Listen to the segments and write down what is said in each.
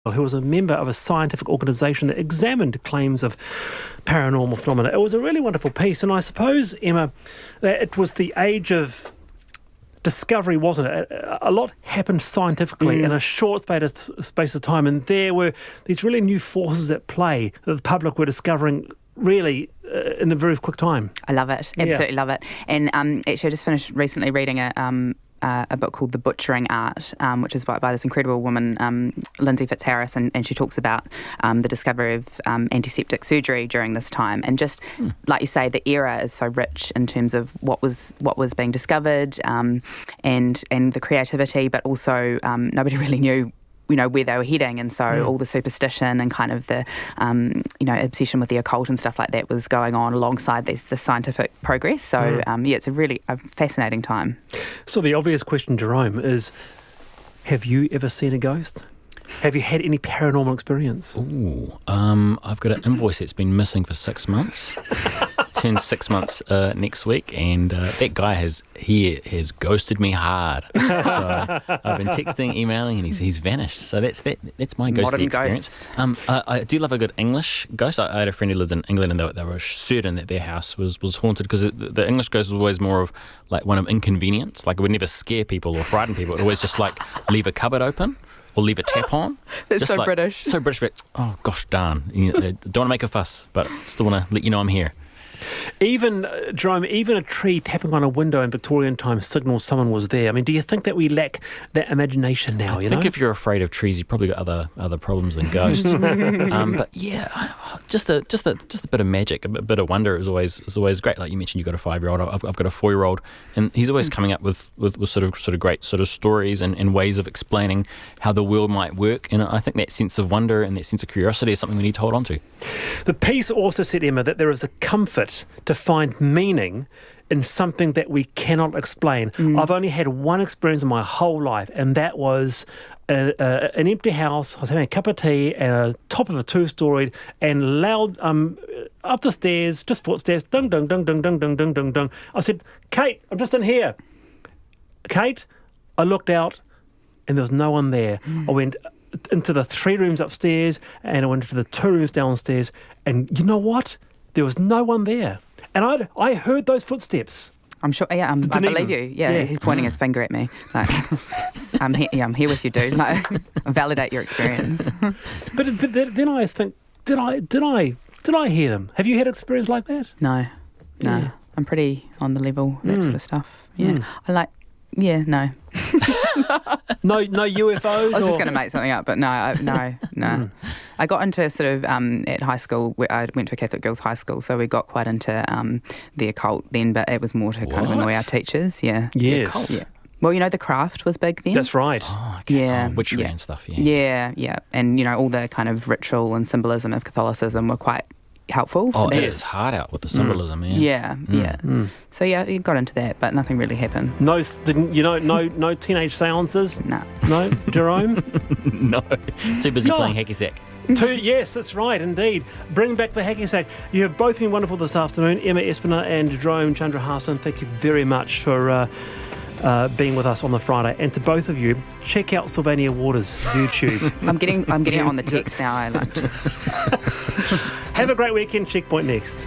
who was a member of a scientific organisation that examined claims of paranormal phenomena. It was a really wonderful piece, and I suppose, Emma, that it was the age of discovery, wasn't it? A lot happened scientifically in a short space of time, and there were these really new forces at play that the public were discovering really in a very quick time. I love it. Absolutely love it. And actually, I just finished recently reading a book called The Butchering Art, which is by this incredible woman, Lindsay Fitzharris, and she talks about the discovery of antiseptic surgery during this time. And just like you say, the era is so rich in terms of what was being discovered, and the creativity, but also nobody really knew where they were heading, and so all the superstition and kind of the obsession with the occult and stuff like that was going on alongside the scientific progress. So it's a really fascinating time. So the obvious question, Jerome, is: have you ever seen a ghost? Have you had any paranormal experience? Ooh, I've got an invoice that's been missing for 6 months. Turns 6 months next week, and that guy has ghosted me hard. So I've been texting, emailing, and he's vanished. So that's my ghosty experience. I do love a good English ghost. I had a friend who lived in England, and they were certain that their house was haunted, because the English ghost was always more of like one of inconvenience. Like, it would never scare people or frighten people. It would always just like leave a cupboard open or leave a tap on. That's just so British. So British, but oh gosh darn. Don't want to make a fuss, but still want to let you know I'm here. Even, Jerome, even a tree tapping on a window in Victorian times signals someone was there. I mean, do you think that we lack that imagination now? I think if you're afraid of trees, you've probably got other problems than ghosts. But yeah, just a bit of magic, a bit of wonder is always great. Like you mentioned, you've got a 5-year-old. I've got a 4-year-old, and he's always coming up with sort of great sort of stories and ways of explaining how the world might work. And I think that sense of wonder and that sense of curiosity is something we need to hold on to. The piece also said, Emma, that there is a comfort to find meaning in something that we cannot explain. I've only had one experience in my whole life, and that was an empty house. I was having a cup of tea at the top of a 2-storied, and loud up the stairs, just footsteps, dung, dung, dung, dung, dung, dung, dung, dung, dung. I said, "Kate, I'm just in here." Kate, I looked out, and there was no one there. I went into the 3 rooms upstairs, and I went into the 2 rooms downstairs, and you know what? There was no one there. And I heard those footsteps. I'm sure, I believe you. Yeah, he's pointing his finger at me. Like, I'm here with you, dude. Like, validate your experience. But then I think, did I hear them? Have you had experience like that? No. Yeah. I'm pretty on the level, that sort of stuff. Yeah. No. No UFOs? I was just going to make something up, but no. I got into sort of at high school. I went to a Catholic girls' high school, so we got quite into the occult then, but it was more to kind of annoy our teachers. Yeah. Yes. Yeah. Well, the craft was big then. That's right. Oh, okay. Yeah. Witchery and stuff, Yeah. And, all the kind of ritual and symbolism of Catholicism were quite helpful. Oh, it is hard out with the symbolism, man. Yeah. So you got into that, but nothing really happened. No teenage seances? No. No, Jerome? No. Too busy playing hacky sack. Yes, that's right, indeed. Bring back the hacky sack. You have both been wonderful this afternoon, Emma Espiner and Jerome Chandrahasan. Thank you very much for being with us on the Friday. And to both of you, check out Sylvania Waters' YouTube. I'm getting it on the text now. I like to. Have a great weekend. Checkpoint next.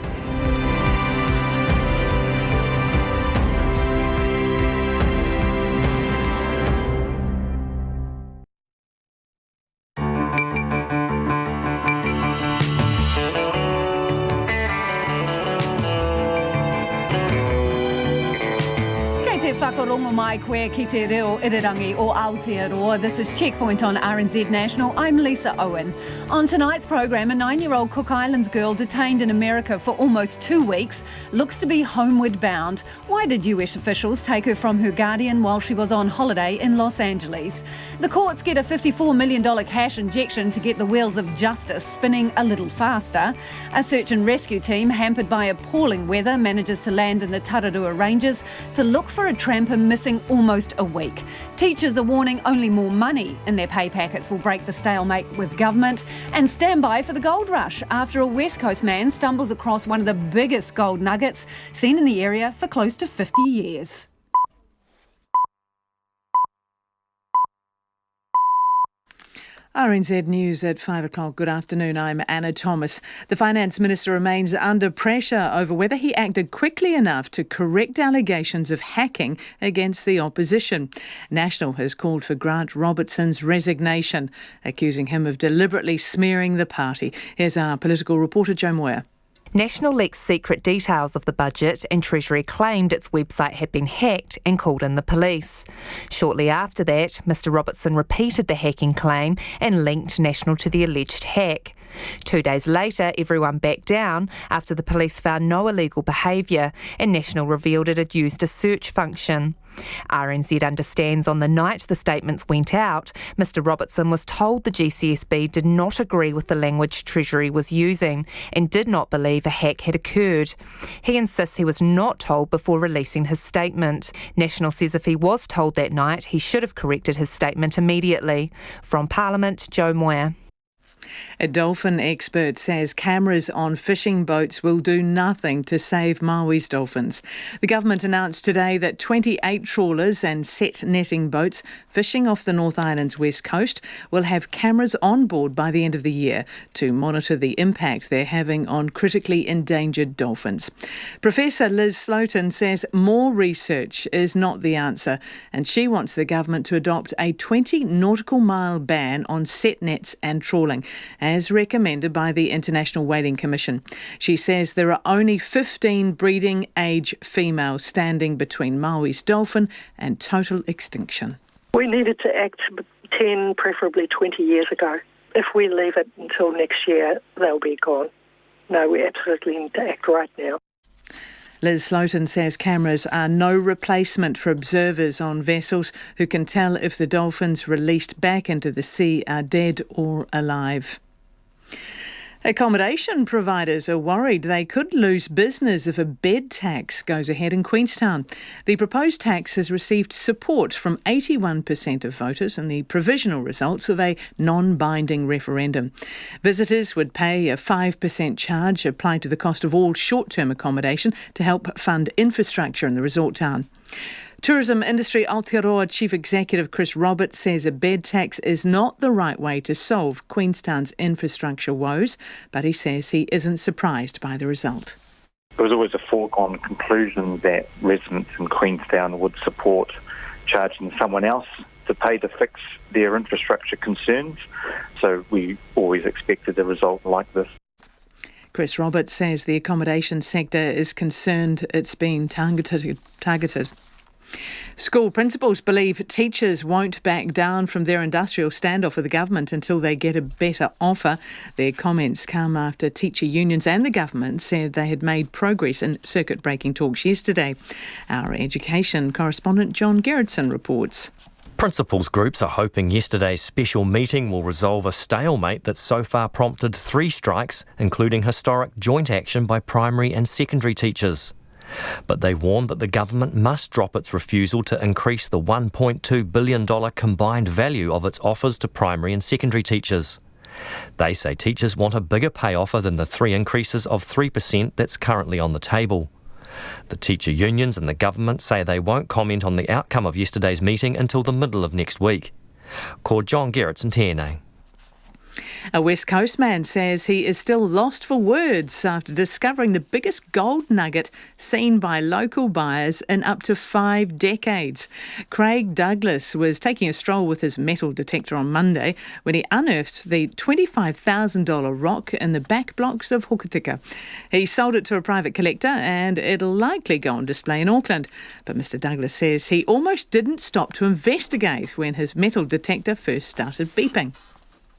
Whakarongo mai koe ki te reo irirangi o Aotearoa. This is Checkpoint on RNZ National. I'm Lisa Owen. On tonight's program, a 9-year-old Cook Islands girl detained in America for almost 2 weeks looks to be homeward bound. Why did US officials take her from her guardian while she was on holiday in Los Angeles? The courts get a $54 million cash injection to get the wheels of justice spinning a little faster. A search and rescue team, hampered by appalling weather, manages to land in the Tararua Ranges to look for a tramper missing almost a week. Teachers are warning only more money in their pay packets will break the stalemate with government. And stand by for the gold rush after a West Coast man stumbles across one of the biggest gold nuggets seen in the area for close to 50 years. RNZ News at 5 o'clock. Good afternoon, I'm Anna Thomas. The Finance Minister remains under pressure over whether he acted quickly enough to correct allegations of hacking against the opposition. National has called for Grant Robertson's resignation, accusing him of deliberately smearing the party. Here's our political reporter, Joe Moyer. National leaked secret details of the budget and Treasury claimed its website had been hacked and called in the police. Shortly after that, Mr Robertson repeated the hacking claim and linked National to the alleged hack. 2 days later, everyone backed down after the police found no illegal behaviour and National revealed it had used a search function. RNZ understands on the night the statements went out, Mr Robertson was told the GCSB did not agree with the language Treasury was using and did not believe a hack had occurred. He insists he was not told before releasing his statement. National says if he was told that night, he should have corrected his statement immediately. From Parliament, Joe Moyer. A dolphin expert says cameras on fishing boats will do nothing to save Maui's dolphins. The government announced today that 28 trawlers and set netting boats fishing off the North Island's west coast will have cameras on board by the end of the year to monitor the impact they're having on critically endangered dolphins. Professor Liz Sloughton says more research is not the answer, and she wants the government to adopt a 20 nautical mile ban on set nets and trawling, as recommended by the International Whaling Commission. She says there are only 15 breeding age females standing between Maui's dolphin and total extinction. We needed to act 10, preferably 20 years ago. If we leave it until next year, they'll be gone. No, we absolutely need to act right now. Liz Sloughton says cameras are no replacement for observers on vessels who can tell if the dolphins released back into the sea are dead or alive. Accommodation providers are worried they could lose business if a bed tax goes ahead in Queenstown. The proposed tax has received support from 81% of voters in the provisional results of a non-binding referendum. Visitors would pay a 5% charge applied to the cost of all short-term accommodation to help fund infrastructure in the resort town. Tourism Industry Aotearoa Chief Executive Chris Roberts says a bed tax is not the right way to solve Queenstown's infrastructure woes, but he says he isn't surprised by the result. It was always a foregone conclusion that residents in Queenstown would support charging someone else to pay to fix their infrastructure concerns, so we always expected a result like this. Chris Roberts says the accommodation sector is concerned it's been targeted. School principals believe teachers won't back down from their industrial standoff with the government until they get a better offer. Their comments come after teacher unions and the government said they had made progress in circuit-breaking talks yesterday. Our education correspondent John Gerritsen reports. Principals groups are hoping yesterday's special meeting will resolve a stalemate that's so far prompted 3 strikes, including historic joint action by primary and secondary teachers. But they warn that the government must drop its refusal to increase the $1.2 billion combined value of its offers to primary and secondary teachers. They say teachers want a bigger pay offer than the 3 increases of 3% that's currently on the table. The teacher unions and the government say they won't comment on the outcome of yesterday's meeting until the middle of next week. Called John Gerritsen Tēnei. A West Coast man says he is still lost for words after discovering the biggest gold nugget seen by local buyers in up to 5 decades. Craig Douglas was taking a stroll with his metal detector on Monday when he unearthed the $25,000 rock in the back blocks of Hokitika. He sold it to a private collector and it'll likely go on display in Auckland. But Mr Douglas says he almost didn't stop to investigate when his metal detector first started beeping.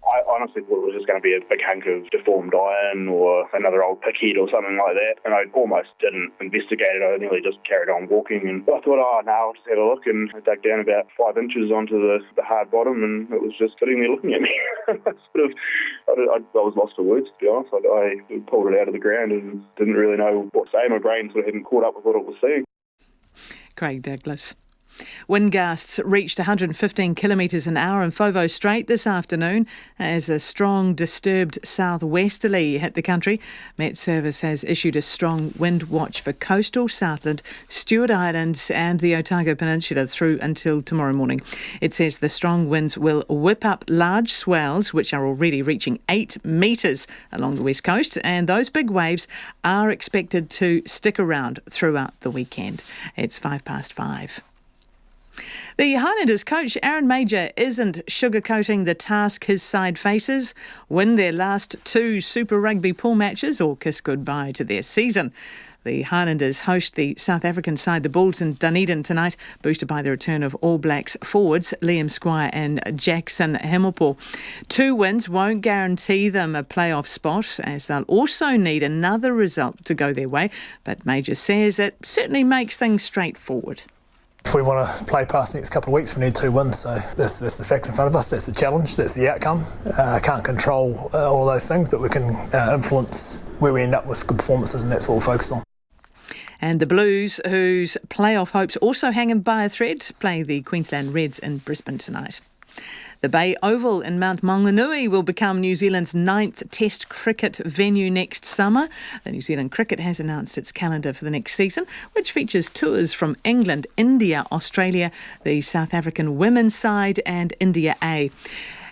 I honestly thought it was just going to be a big hunk of deformed iron or another old pickhead or something like that, and I almost didn't investigate it. I nearly just carried on walking, and I thought, I'll just have a look, and I dug down about 5 inches onto the hard bottom, and it was just sitting there looking at me. I was lost for words, to be honest. I pulled it out of the ground and didn't really know what to say. My brain sort of hadn't caught up with what it was seeing. Craig Douglas. Wind gusts reached 115 kilometres an hour in Foveaux Strait this afternoon as a strong disturbed southwesterly hit the country. Met Service has issued a strong wind watch for coastal Southland, Stewart Islands and the Otago Peninsula through until tomorrow morning. It says the strong winds will whip up large swells, which are already reaching 8 metres along the west coast, and those big waves are expected to stick around throughout the weekend. It's 5:05. The Highlanders coach Aaron Mauger isn't sugarcoating the task his side faces: win their last 2 Super Rugby pool matches or kiss goodbye to their season. The Highlanders host the South African side, the Bulls, in Dunedin tonight, boosted by the return of All Blacks forwards Liam Squire and Jackson Himmelpool. 2 wins won't guarantee them a playoff spot, as they'll also need another result to go their way, but Mauger says it certainly makes things straightforward. If we want to play past the next couple of weeks, we need 2 wins. So that's the facts in front of us. That's the challenge. That's the outcome. Can't control all those things, but we can influence where we end up with good performances, and that's what we're focused on. And the Blues, whose playoff hopes also hanging by a thread, play the Queensland Reds in Brisbane tonight. The Bay Oval in Mount Maunganui will become New Zealand's 9th Test cricket venue next summer. The New Zealand Cricket has announced its calendar for the next season, which features tours from England, India, Australia, the South African women's side and India A.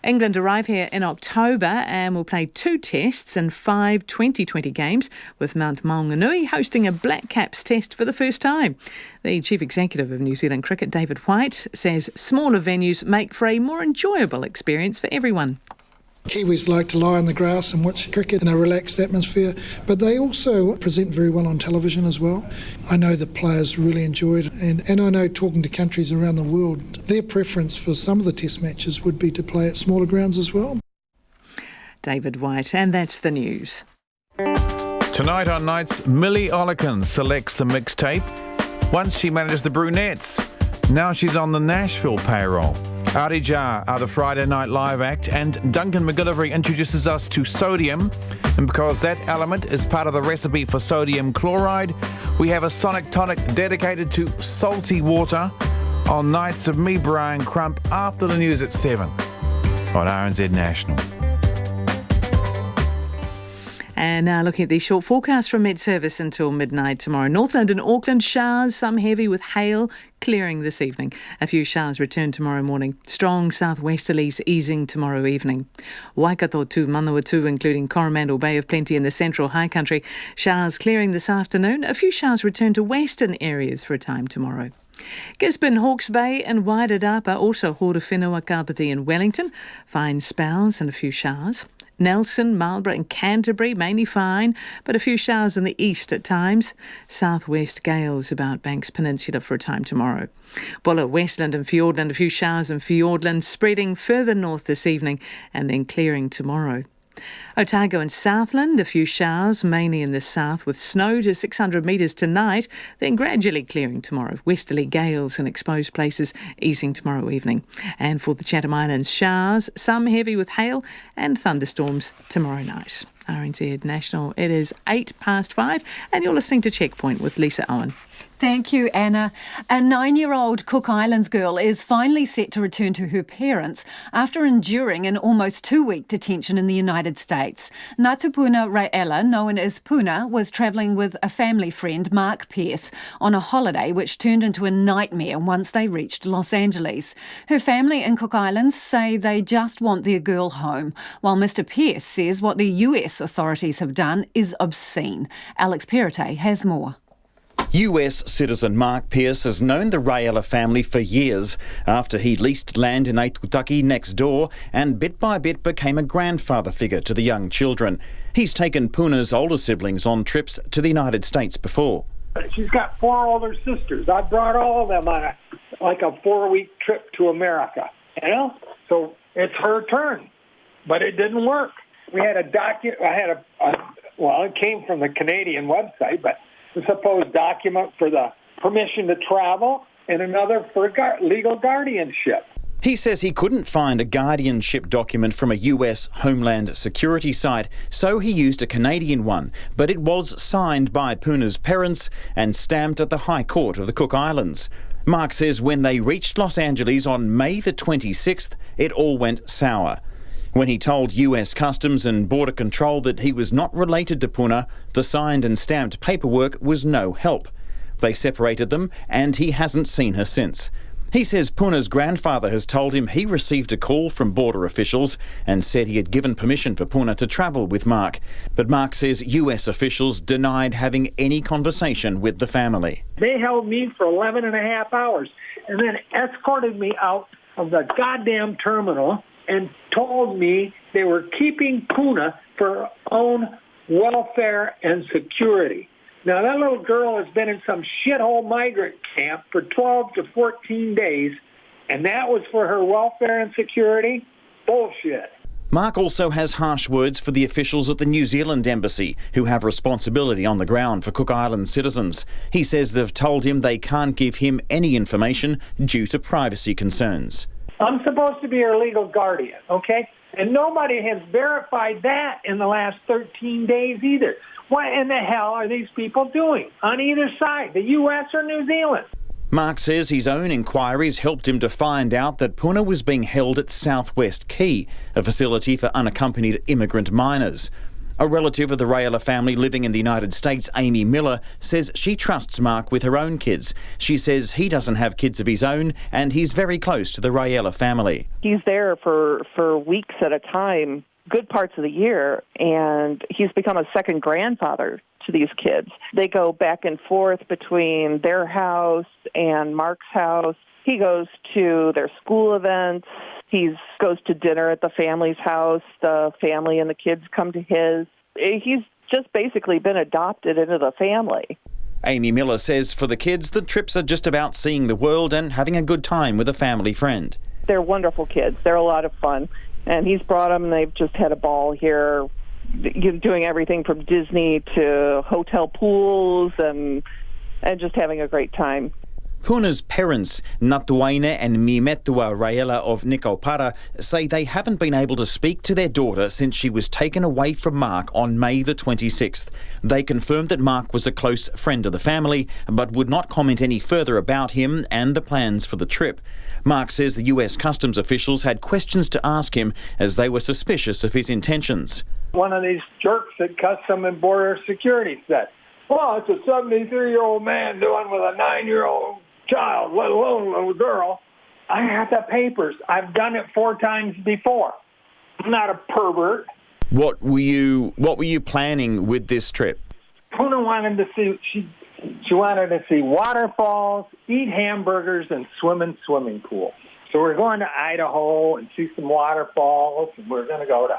England arrive here in October and will play 2 tests and 5 2020 games, with Mount Maunganui hosting a Black Caps test for the first time. The Chief Executive of New Zealand Cricket, David White, says smaller venues make for a more enjoyable experience for everyone. Kiwis like to lie on the grass and watch cricket in a relaxed atmosphere, but they also present very well on television as well. I know the players really enjoy it, and I know, talking to countries around the world, their preference for some of the test matches would be to play at smaller grounds as well. David White, and that's the news. Tonight on Nights, Millie Olican selects a mixtape. Once she managed the Brunettes, now she's on the Nashville payroll. Ari Jar are the Friday Night Live act, and Duncan McGillivray introduces us to sodium. And because that element is part of the recipe for sodium chloride, we have a sonic tonic dedicated to salty water on Nights of me, Brian Crump, after the news at 7 on RNZ National. And now looking at the short forecast from Met Service until midnight tomorrow. Northland and Auckland showers, some heavy with hail, clearing this evening. A few showers return tomorrow morning. Strong southwesterlies easing tomorrow evening. Waikato to Manawatu, including Coromandel Bay of Plenty in the central high country. Showers clearing this afternoon. A few showers return to western areas for a time tomorrow. Gisborne, Hawke's Bay and Wairarapa, also Horowhenua, Kapiti and Wellington. Fine spells and a few showers. Nelson, Marlborough and Canterbury, mainly fine, but a few showers in the east at times. Southwest gales about Banks Peninsula for a time tomorrow. Buller, Westland and Fiordland, a few showers in Fiordland, spreading further north this evening and then clearing tomorrow. Otago and Southland, a few showers, mainly in the south, with snow to 600 metres tonight, then gradually clearing tomorrow. Westerly gales in exposed places easing tomorrow evening. And for the Chatham Islands, showers, some heavy with hail and thunderstorms tomorrow night. RNZ National, it is 5:08 and you're listening to Checkpoint with Lisa Owen. Thank you, Anna. A 9-year-old Cook Islands girl is finally set to return to her parents after enduring an almost 2-week detention in the United States. Natupuna Raela, known as Puna, was travelling with a family friend, Mark Pierce, on a holiday which turned into a nightmare once they reached Los Angeles. Her family in Cook Islands say they just want their girl home, while Mr. Pierce says what the US authorities have done is obscene. Alex Perrottet has more. US citizen Mark Pierce has known the Raela family for years after he leased land in Aitutaki next door and bit by bit became a grandfather figure to the young children. He's taken Puna's older siblings on trips to the United States before. She's got 4 older sisters. I brought all of them on a 4-week trip to America, So it's her turn, but it didn't work. We had a document. It came from the Canadian website, but the supposed document for the permission to travel and another for legal guardianship. He says he couldn't find a guardianship document from a US Homeland Security site, so he used a Canadian one, but it was signed by Puna's parents and stamped at the High Court of the Cook Islands. Mark says when they reached Los Angeles on May the 26th, it all went sour. When he told US Customs and Border Control that he was not related to Puna, the signed and stamped paperwork was no help. They separated them and he hasn't seen her since. He says Puna's grandfather has told him he received a call from border officials and said he had given permission for Puna to travel with Mark. But Mark says US officials denied having any conversation with the family. They held me for 11 and a half hours and then escorted me out of the goddamn terminal and told me they were keeping Puna for her own welfare and security. Now, that little girl has been in some shithole migrant camp for 12 to 14 days, and that was for her welfare and security? Bullshit. Mark also has harsh words for the officials at the New Zealand Embassy, who have responsibility on the ground for Cook Island citizens. He says they've told him they can't give him any information due to privacy concerns. I'm supposed to be her legal guardian, okay? And nobody has verified that in the last 13 days either. What in the hell are these people doing on either side, the U.S. or New Zealand? Mark says his own inquiries helped him to find out that Puna was being held at Southwest Key, a facility for unaccompanied immigrant minors. A relative of the Rayella family living in the United States, Amy Miller, says she trusts Mark with her own kids. She says he doesn't have kids of his own and he's very close to the Rayella family. He's there for weeks at a time, good parts of the year, and he's become a second grandfather to these kids. They go back and forth between their house and Mark's house. He goes to their school events. He goes to dinner at the family's house. The family and the kids come to his. He's just basically been adopted into the family. Amy Miller says for the kids, the trips are just about seeing the world and having a good time with a family friend. They're wonderful kids. They're a lot of fun. And he's brought them, and they've just had a ball here, doing everything from Disney to hotel pools and just having a great time. Puna's parents, Natuaine and Mimetua Rayella of Nikopara, say they haven't been able to speak to their daughter since she was taken away from Mark on May the 26th. They confirmed that Mark was a close friend of the family, but would not comment any further about him and the plans for the trip. Mark says the US Customs officials had questions to ask him as they were suspicious of his intentions. One of these jerks at Customs and Border Security said, well, it's a 73-year-old man doing with a 9-year-old child, let alone a little girl. I have the papers. I've done it 4 times before. I'm not a pervert. What were you planning with this trip? Puna wanted to see she wanted to see waterfalls, eat hamburgers, and swim in swimming pools. So we're going to Idaho and see some waterfalls, and we're going to go to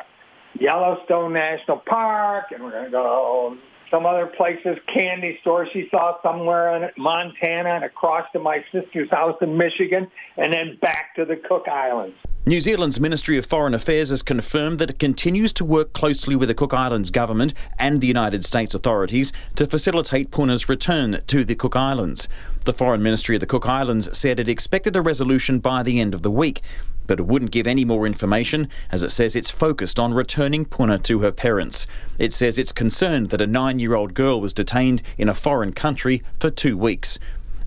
Yellowstone National Park, and we're going to go some other places, candy stores she saw somewhere in Montana, and across to my sister's house in Michigan, and then back to the Cook Islands. New Zealand's Ministry of Foreign Affairs has confirmed that it continues to work closely with the Cook Islands government and the United States authorities to facilitate Puna's return to the Cook Islands. The Foreign Ministry of the Cook Islands said it expected a resolution by the end of the week, but it wouldn't give any more information as it says it's focused on returning Puna to her parents. It says it's concerned that a 9-year-old girl was detained in a foreign country for 2 weeks.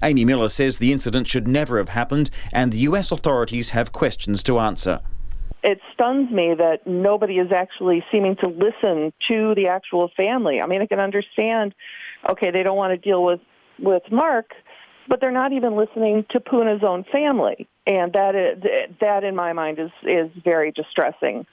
Amy Miller says the incident should never have happened and the US authorities have questions to answer. It stuns me that nobody is actually seeming to listen to the actual family. I mean, I can understand, okay, they don't want to deal with Mark, but they're not even listening to Puna's own family. And that in my mind is very distressing.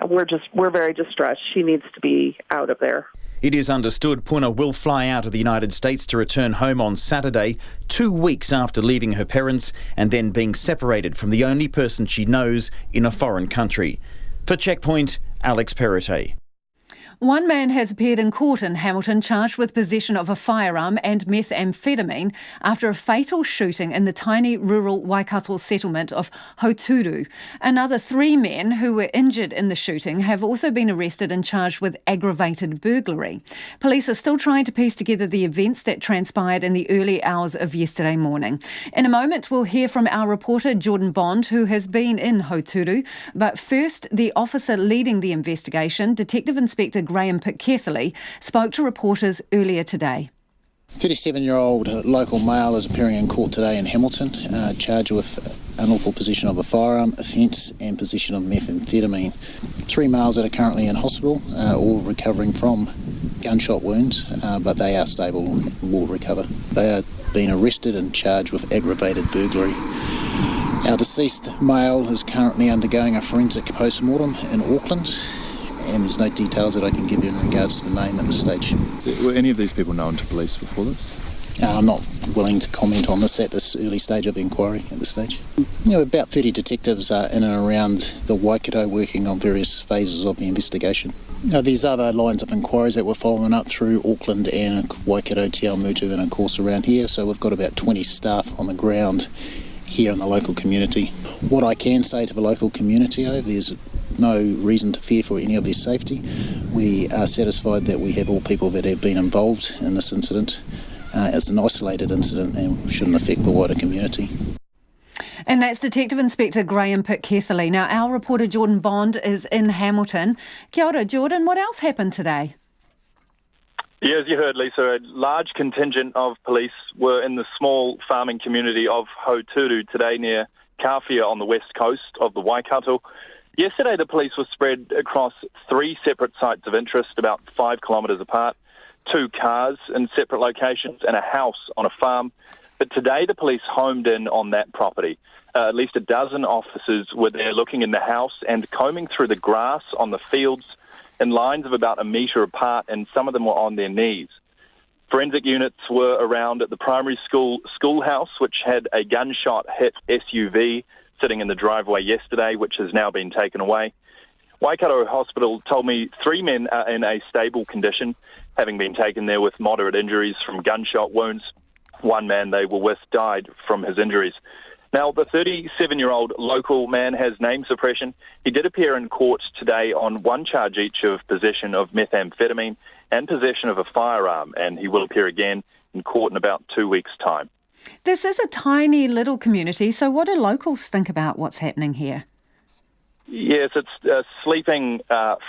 We're very distressed. She needs to be out of there. It is understood Puna will fly out of the United States to return home on Saturday, 2 weeks after leaving her parents and then being separated from the only person she knows in a foreign country. For Checkpoint, Alex Perrottet. One man has appeared in court in Hamilton charged with possession of a firearm and methamphetamine after a fatal shooting in the tiny rural Waikato settlement of Hauturu. Another 3 men who were injured in the shooting have also been arrested and charged with aggravated burglary. Police are still trying to piece together the events that transpired in the early hours of yesterday morning. In a moment, we'll hear from our reporter Jordan Bond, who has been in Hauturu. But first, the officer leading the investigation, Detective Inspector Graham Pitkethely, spoke to reporters earlier today. 37-year-old local male is appearing in court today in Hamilton, charged with unlawful possession of a firearm offence and possession of methamphetamine. 3 males that are currently in hospital, all recovering from gunshot wounds, but they are stable and will recover. They are being arrested and charged with aggravated burglary. Our deceased male is currently undergoing a forensic post-mortem in Auckland, and there's no details that I can give you in regards to the name at this stage. Were any of these people known to police before this? I'm not willing to comment on this at this early stage of the inquiry at this stage. About 30 detectives are in and around the Waikato working on various phases of the investigation. There's other lines of inquiries that we're following up through Auckland and Waikato, Te Awamutu, and of course around here, so we've got about 20 staff on the ground here in the local community. What I can say to the local community, there's no reason to fear for any of their safety. We are satisfied that we have all people that have been involved in this incident. It's an isolated incident and shouldn't affect the wider community. And that's Detective Inspector Graham Pitt-Ketherley. Now, our reporter Jordan Bond is in Hamilton. Kia ora, Jordan. What else happened today? Yeah, as you heard, Lisa, a large contingent of police were in the small farming community of Hauturu today near Kawhia on the west coast of the Waikato. Yesterday, the police were spread across 3 separate sites of interest, about 5 kilometres apart, 2 cars in separate locations and a house on a farm. But today, the police homed in on that property. At least a dozen officers were there looking in the house and combing through the grass on the fields in lines of about a metre apart, and some of them were on their knees. Forensic units were around at the primary schoolhouse, which had a gunshot-hit SUV sitting in the driveway yesterday, which has now been taken away. Waikato Hospital told me 3 men are in a stable condition, having been taken there with moderate injuries from gunshot wounds. 1 man they were with died from his injuries. Now, the 37-year-old local man has name suppression. He did appear in court today on 1 charge each of possession of methamphetamine and possession of a firearm, and he will appear again in court in about 2 weeks' time. This is a tiny little community, so what do locals think about what's happening here? Yes, it's a sleeping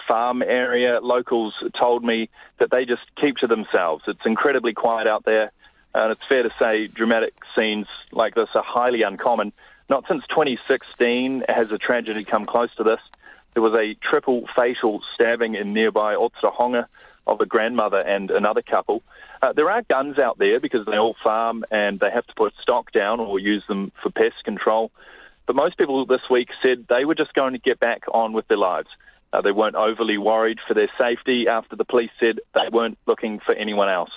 farm area. Locals told me that they just keep to themselves. It's incredibly quiet out there, and it's fair to say dramatic scenes like this are highly uncommon. Not since 2016 has a tragedy come close to this. There was a triple fatal stabbing in nearby Otorohanga of a grandmother and another couple. There are guns out there because they all farm and they have to put stock down or use them for pest control. But most people this week said they were just going to get back on with their lives. They weren't overly worried for their safety after the police said they weren't looking for anyone else.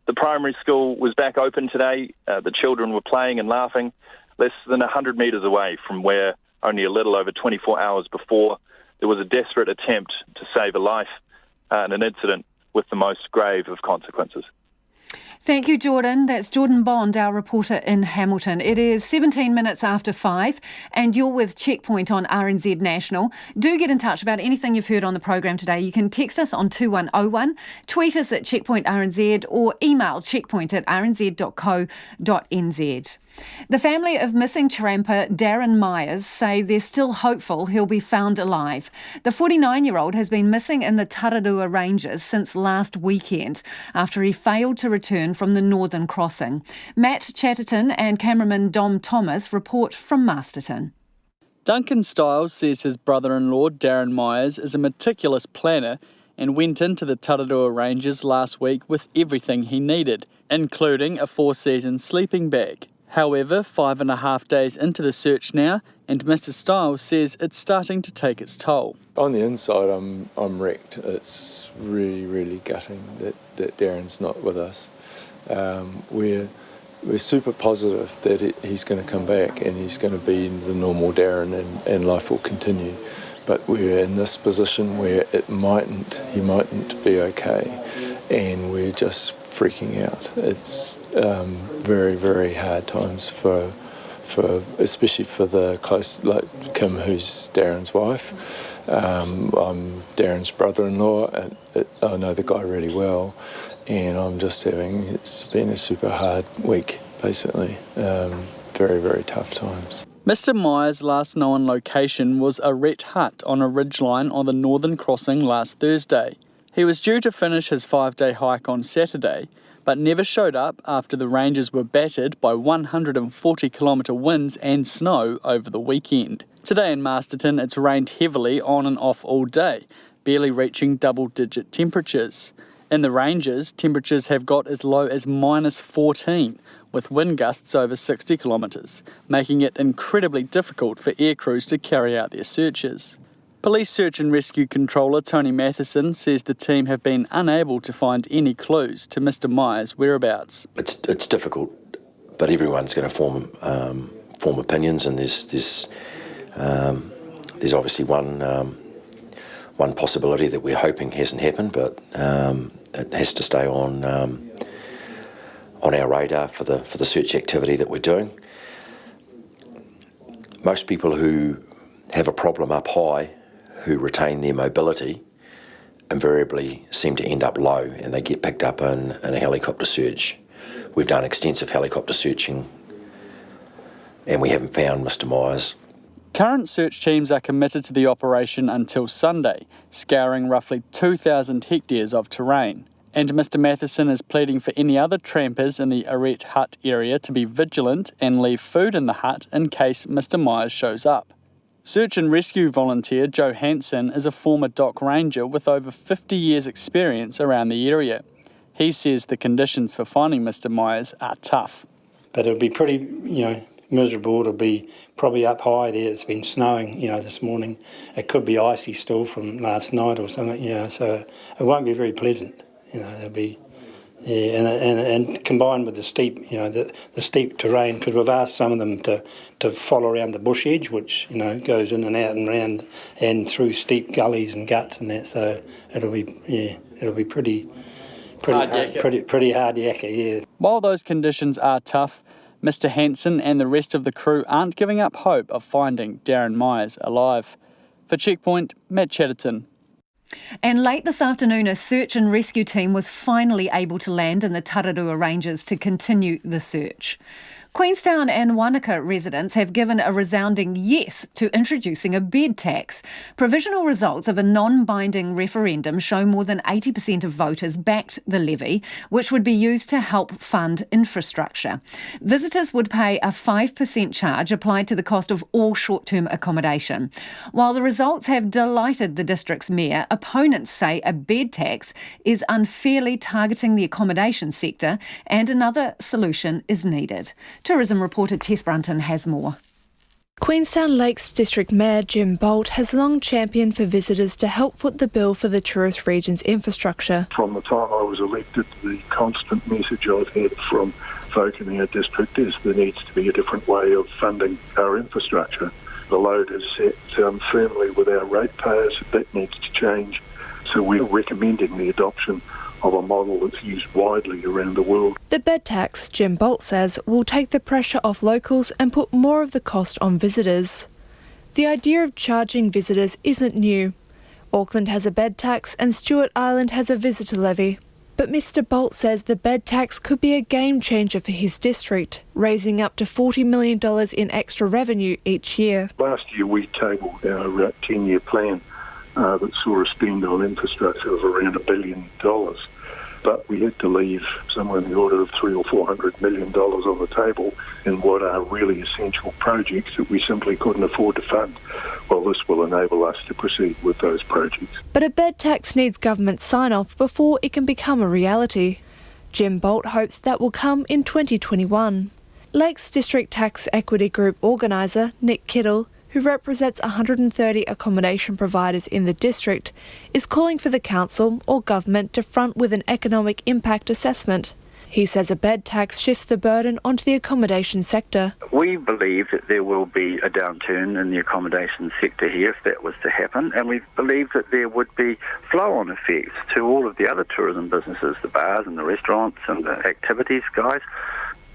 The primary school was back open today. The children were playing and laughing less than 100 metres away from where only a little over 24 hours before there was a desperate attempt to save a life and an incident with the most grave of consequences. Thank you, Jordan. That's Jordan Bond, our reporter in Hamilton. It is 17 minutes after 5 and you're with Checkpoint on RNZ National. Do get in touch about anything you've heard on the program today. You can text us on 2101, tweet us at Checkpoint RNZ or email checkpoint@rnz.co.nz. The family of missing tramper Darren Myers say they're still hopeful he'll be found alive. The 49-year-old has been missing in the Tararua Ranges since last weekend after he failed to return from the Northern Crossing. Matt Chatterton and cameraman Dom Thomas report from Masterton. Duncan Stiles says his brother-in-law Darren Myers is a meticulous planner and went into the Tararua Ranges last week with everything he needed, including a 4-season sleeping bag. However, 5.5 days into the search now, and Mr. Stiles says it's starting to take its toll. On the inside, I'm wrecked. It's really, really gutting that Darren's not with us. We're super positive that he's going to come back and he's going to be the normal Darren and life will continue. But we're in this position where he mightn't be okay, and we're just freaking out. It's very, very hard times for especially for the close, like Kim, who's Darren's wife. I'm Darren's brother-in-law, and I know the guy really well, and it's been a super hard week, basically. Very, very tough times. Mr. Myers' last known location was a ret hut on a ridgeline on the Northern Crossing last Thursday. He was due to finish his 5-day hike on Saturday, but never showed up after the ranges were battered by 140-kilometre winds and snow over the weekend. Today in Masterton, it's rained heavily on and off all day, barely reaching double-digit temperatures. In the ranges, temperatures have got as low as -14, with wind gusts over 60 kilometres, making it incredibly difficult for air crews to carry out their searches. Police Search and Rescue Controller Tony Matheson says the team have been unable to find any clues to Mr Myers' whereabouts. It's difficult, but everyone's going to form opinions, and there's obviously one possibility that we're hoping hasn't happened, but it has to stay on our radar for the search activity that we're doing. Most people who have a problem up high, who retain their mobility, invariably seem to end up low, and they get picked up in a helicopter search. We've done extensive helicopter searching, and we haven't found Mr Myers. Current search teams are committed to the operation until Sunday, scouring roughly 2,000 hectares of terrain. And Mr Matheson is pleading for any other trampers in the Arete Hut area to be vigilant and leave food in the hut in case Mr Myers shows up. Search and rescue volunteer Joe Hansen is a former dock ranger with over 50 years' experience around the area. He says the conditions for finding Mr Myers are tough. But it'll be pretty, miserable. It'll be probably up high there. It's been snowing, this morning. It could be icy still from last night or something, so it won't be very pleasant. It'll be, and combined with the steep, the steep terrain, because we've asked some of them to follow around the bush edge, which goes in and out and round and through steep gullies and guts and that. So it'll be pretty hard yakka, yeah. While those conditions are tough, Mr Hansen and the rest of the crew aren't giving up hope of finding Darren Myers alive. For Checkpoint, Matt Chatterton. And late this afternoon, a search and rescue team was finally able to land in the Tararua Ranges to continue the search. Queenstown and Wanaka residents have given a resounding yes to introducing a bed tax. Provisional results of a non-binding referendum show more than 80% of voters backed the levy, which would be used to help fund infrastructure. Visitors would pay a 5% charge applied to the cost of all short-term accommodation. While the results have delighted the district's mayor, opponents say a bed tax is unfairly targeting the accommodation sector and another solution is needed. Tourism reporter Tess Brunton has more. Queenstown Lakes District Mayor Jim Bolt has long championed for visitors to help foot the bill for the tourist region's infrastructure. From the time I was elected, the constant message I've had from folk in our district is there needs to be a different way of funding our infrastructure. The load is set firmly with our ratepayers. That needs to change. So we're recommending the adoption of a model that's used widely around the world. The bed tax, Jim Bolt says, will take the pressure off locals and put more of the cost on visitors. The idea of charging visitors isn't new. Auckland has a bed tax and Stewart Island has a visitor levy. But Mr Bolt says the bed tax could be a game changer for his district, raising up to $40 million in extra revenue each year. Last year we tabled our 10-year plan that saw a spend on infrastructure of around $1 billion. But we had to leave somewhere in the order of $300 or $400 million on the table in what are really essential projects that we simply couldn't afford to fund. Well, this will enable us to proceed with those projects. But a bed tax needs government sign-off before it can become a reality. Jim Bolt hopes that will come in 2021. Lakes District Tax Equity Group organiser Nick Kittle, who represents 130 accommodation providers in the district, is calling for the council or government to front with an economic impact assessment. He says a bed tax shifts the burden onto the accommodation sector. We believe that there will be a downturn in the accommodation sector here if that was to happen, and we believe that there would be flow-on effects to all of the other tourism businesses, the bars and the restaurants and the activities guys.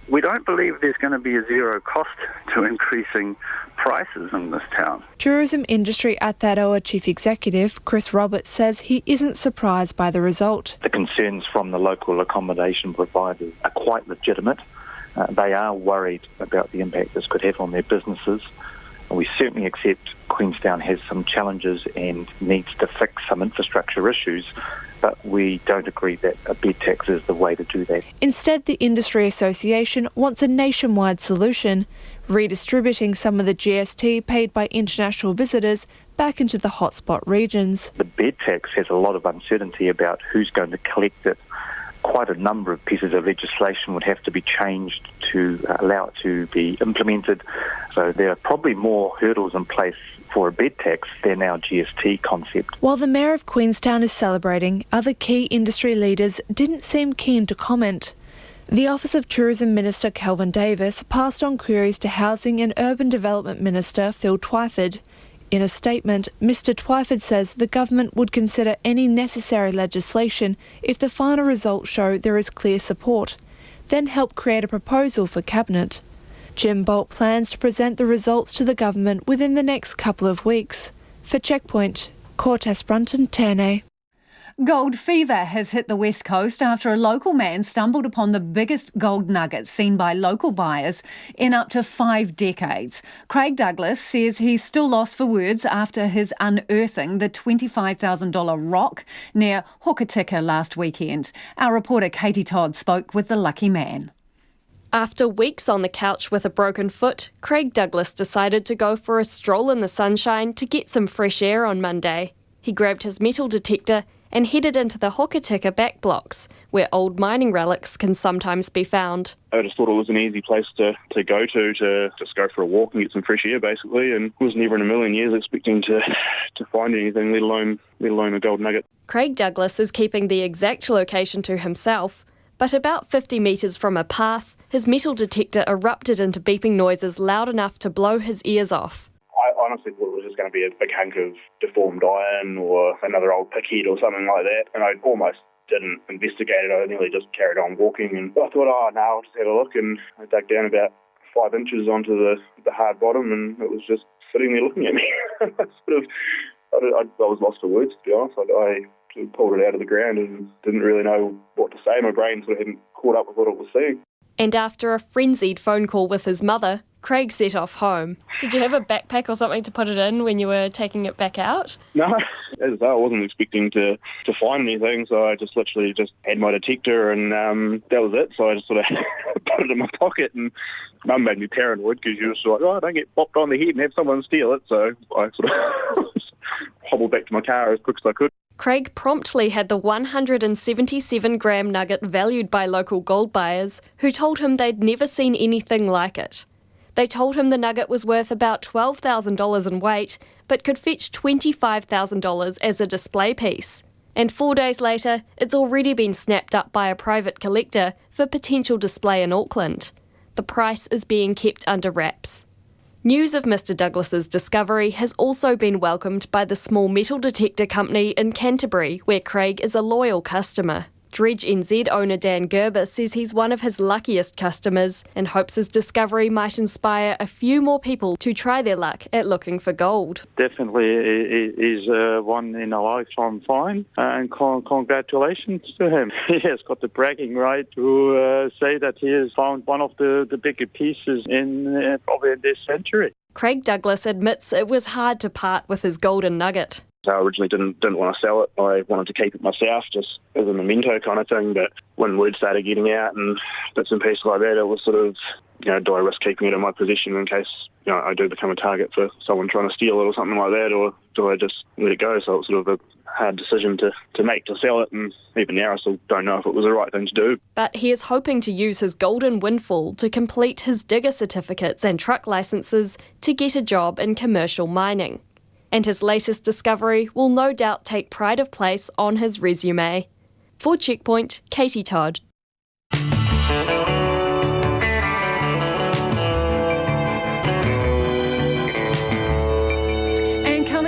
We don't believe there's going to be a zero cost to increasing prices in this town. Tourism Industry Aotearoa Chief Executive Chris Roberts says he isn't surprised by the result. The concerns from the local accommodation providers are quite legitimate. They are worried about the impact this could have on their businesses. And we certainly accept Queenstown has some challenges and needs to fix some infrastructure issues, but we don't agree that a bed tax is the way to do that. Instead, the Industry Association wants a nationwide solution, redistributing some of the GST paid by international visitors back into the hotspot regions. The bed tax has a lot of uncertainty about who's going to collect it. Quite a number of pieces of legislation would have to be changed to allow it to be implemented. So there are probably more hurdles in place for a bed tax than our GST concept. While the Mayor of Queenstown is celebrating, other key industry leaders didn't seem keen to comment. The Office of Tourism Minister Kelvin Davis passed on queries to Housing and Urban Development Minister Phil Twyford. In a statement, Mr Twyford says the government would consider any necessary legislation if the final results show there is clear support, then help create a proposal for Cabinet. Jim Bolt plans to present the results to the government within the next couple of weeks. For Checkpoint, Cortez Brunton, Tane. Gold fever has hit the West Coast after a local man stumbled upon the biggest gold nuggets seen by local buyers in up to 5 decades. Craig Douglas says he's still lost for words after his unearthing the $25,000 rock near Hokitika last weekend. Our reporter Katie Todd spoke with the lucky man. After weeks on the couch with a broken foot, Craig Douglas decided to go for a stroll in the sunshine to get some fresh air on Monday. He grabbed his metal detector and headed into the Hokitika back blocks, where old mining relics can sometimes be found. I just thought it was an easy place to go to just go for a walk and get some fresh air, basically, and was never in a million years expecting to find anything, let alone a gold nugget. Craig Douglas is keeping the exact location to himself, but about 50 metres from a path, his metal detector erupted into beeping noises loud enough to blow his ears off. I honestly thought it was just going to be a big hunk of deformed iron or another old pickhead or something like that, and I almost didn't investigate it. I nearly just carried on walking, and I thought, I'll just have a look, and I dug down about 5 inches onto the hard bottom, and it was just sitting there looking at me. I was lost for words, to be honest. I sort of pulled it out of the ground and didn't really know what to say. My brain sort of hadn't caught up with what it was seeing. And after a frenzied phone call with his mother, Craig set off home. Did you have a backpack or something to put it in when you were taking it back out? No, as I say, I wasn't expecting to find anything, so I just literally just had my detector and that was it. So I just sort of put it in my pocket, and Mum made me paranoid because she was like, don't get popped on the head and have someone steal it. So I sort of hobbled back to my car as quick as I could. Craig promptly had the 177-gram nugget valued by local gold buyers who told him they'd never seen anything like it. They told him the nugget was worth about $12,000 in weight, but could fetch $25,000 as a display piece. And 4 days later, it's already been snapped up by a private collector for potential display in Auckland. The price is being kept under wraps. News of Mr Douglas's discovery has also been welcomed by the small metal detector company in Canterbury, where Craig is a loyal customer. Dredge NZ owner Dan Gerber says he's one of his luckiest customers and hopes his discovery might inspire a few more people to try their luck at looking for gold. Definitely is one in a lifetime find, and congratulations to him. He has got the bragging right to say that he has found one of the bigger pieces in probably in this century. Craig Douglas admits it was hard to part with his golden nugget. So I originally didn't want to sell it. I wanted to keep it myself, just as a memento kind of thing. But when word started getting out and bits and pieces like that, it was sort of, do I risk keeping it in my possession in case, I do become a target for someone trying to steal it or something like that, or do I just let it go? So it was sort of a hard decision to make to sell it, and even now I still don't know if it was the right thing to do. But he is hoping to use his golden windfall to complete his digger certificates and truck licences to get a job in commercial mining. And his latest discovery will no doubt take pride of place on his resume. For Checkpoint, Katie Todd.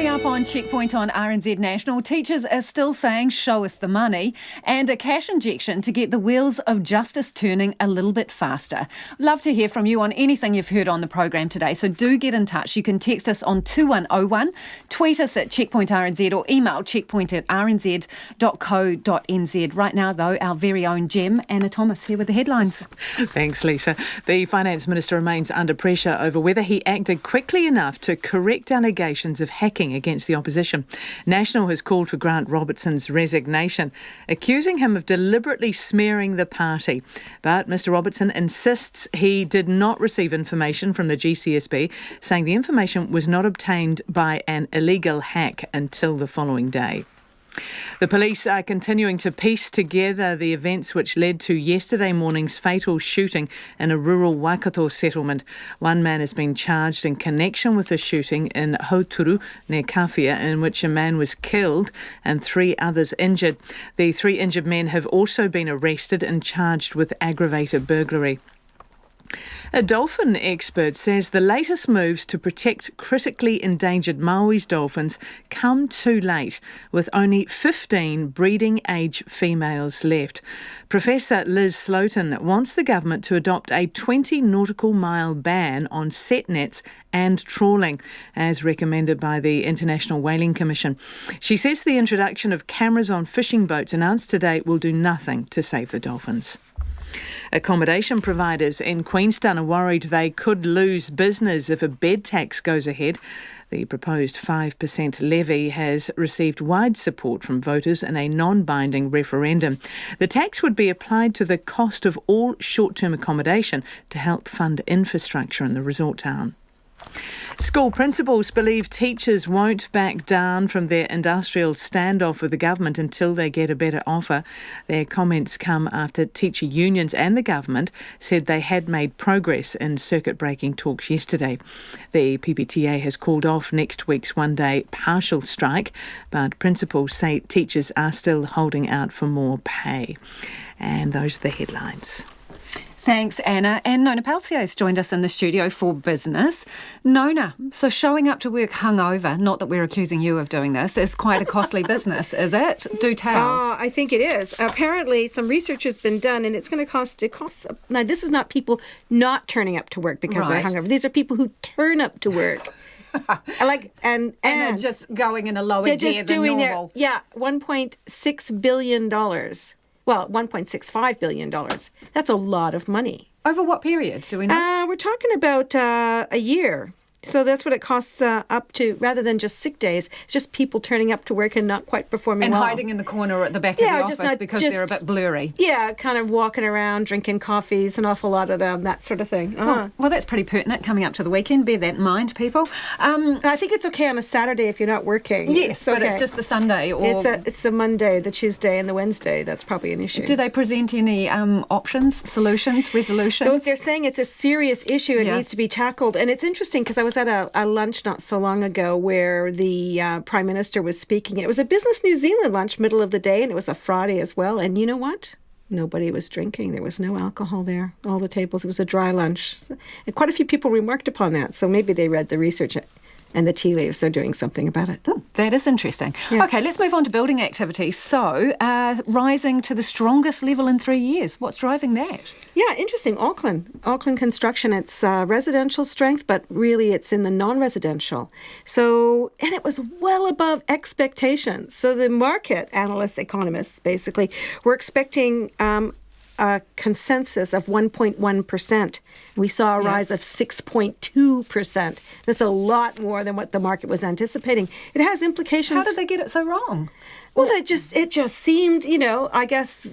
Up on Checkpoint on RNZ National, teachers are still saying show us the money, and a cash injection to get the wheels of justice turning a little bit faster. Love to hear from you on anything you've heard on the program today, so do get in touch. You can text us on 2101, tweet us at Checkpoint RNZ, or email checkpoint@rnz.co.nz. Right now though, our very own Gem, Anna Thomas, here with the headlines. Thanks, Lisa. The Finance Minister remains under pressure over whether he acted quickly enough to correct allegations of hacking against the the opposition. National has called for Grant Robertson's resignation, accusing him of deliberately smearing the party. But Mr Robertson insists he did not receive information from the GCSB, saying the information was not obtained by an illegal hack until the following day. The police are continuing to piece together the events which led to yesterday morning's fatal shooting in a rural Waikato settlement. One man has been charged in connection with a shooting in Hauturu near Kawhia, in which a man was killed and 3 others injured. The 3 injured men have also been arrested and charged with aggravated burglary. A dolphin expert says the latest moves to protect critically endangered Maui's dolphins come too late, with only 15 breeding-age females left. Professor Liz Slotin wants the government to adopt a 20 nautical mile ban on set nets and trawling, as recommended by the International Whaling Commission. She says the introduction of cameras on fishing boats announced today will do nothing to save the dolphins. Accommodation providers in Queenstown are worried they could lose business if a bed tax goes ahead. The proposed 5% levy has received wide support from voters in a non-binding referendum. The tax would be applied to the cost of all short-term accommodation to help fund infrastructure in the resort town. School principals believe teachers won't back down from their industrial standoff with the government until they get a better offer. Their comments come after teacher unions and the government said they had made progress in circuit-breaking talks yesterday. The PPTA has called off next week's one-day partial strike, but principals say teachers are still holding out for more pay. And those are the headlines. Thanks, Anna. And Nona Palcio's joined us in the studio for business. Nona, so showing up to work hungover, not that we're accusing you of doing this, is quite a costly business, is it? Do tell. I think it is. Apparently, some research has been done, and it's going to cost. Now, this is not people not turning up to work because they're hungover. These are people who turn up to work. and they're just going in a lower gear than normal. $1.6 billion. Well, $1.65 billion. That's a lot of money. Over what period? Do we know? We're talking about a year. So that's what it costs up to, rather than just sick days. It's just people turning up to work and not quite performing well. And hiding in the corner at the back of the office because they're a bit blurry. Yeah, kind of walking around, drinking coffees, an awful lot of them, that sort of thing. Well, that's pretty pertinent coming up to the weekend. Bear that in mind, people. I think it's okay on a Saturday if you're not working. Yes, but it's just the Sunday. Or It's the Monday, the Tuesday, and the Wednesday. That's probably an issue. Do they present any options, solutions, resolutions? Look, they're saying it's a serious issue and needs to be tackled. And it's interesting because I was at a lunch not so long ago where the Prime Minister was speaking. It was a Business New Zealand lunch, middle of the day, and it was a Friday as well. And you know what? Nobody was drinking. There was no alcohol there. All the tables. It was a dry lunch. And quite a few people remarked upon that. So maybe they read the research and the tea leaves. They're doing something about it. Oh, that is interesting. Yeah. Okay, let's move on to building activity. So, rising to the strongest level in 3 years. What's driving that? Yeah, interesting. Auckland construction, it's residential strength, but really it's in the non-residential. So, and it was well above expectations. So the market analysts, economists, basically, were expecting a consensus of 1.1%. We saw a rise of 6.2%. That's a lot more than what the market was anticipating. It has implications. How did they get it so wrong? Well, it just seemed, I guess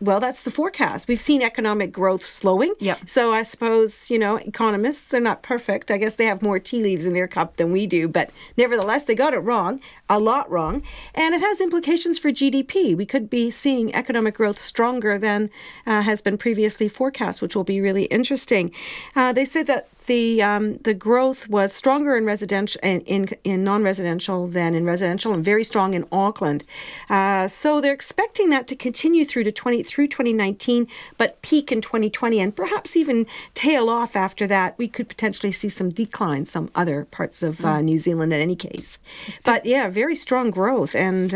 that's the forecast. We've seen economic growth slowing. Yep. So I suppose, economists, they're not perfect. I guess they have more tea leaves in their cup than we do. But nevertheless, they got it wrong, a lot wrong. And it has implications for GDP. We could be seeing economic growth stronger than has been previously forecast, which will be really interesting. They said that the growth was stronger in residential in non-residential than in residential, and very strong in Auckland. So they're expecting that to continue through 2019, but peak in 2020, and perhaps even tail off after that. We could potentially see some decline, some other parts of New Zealand in any case. But yeah, very strong growth, and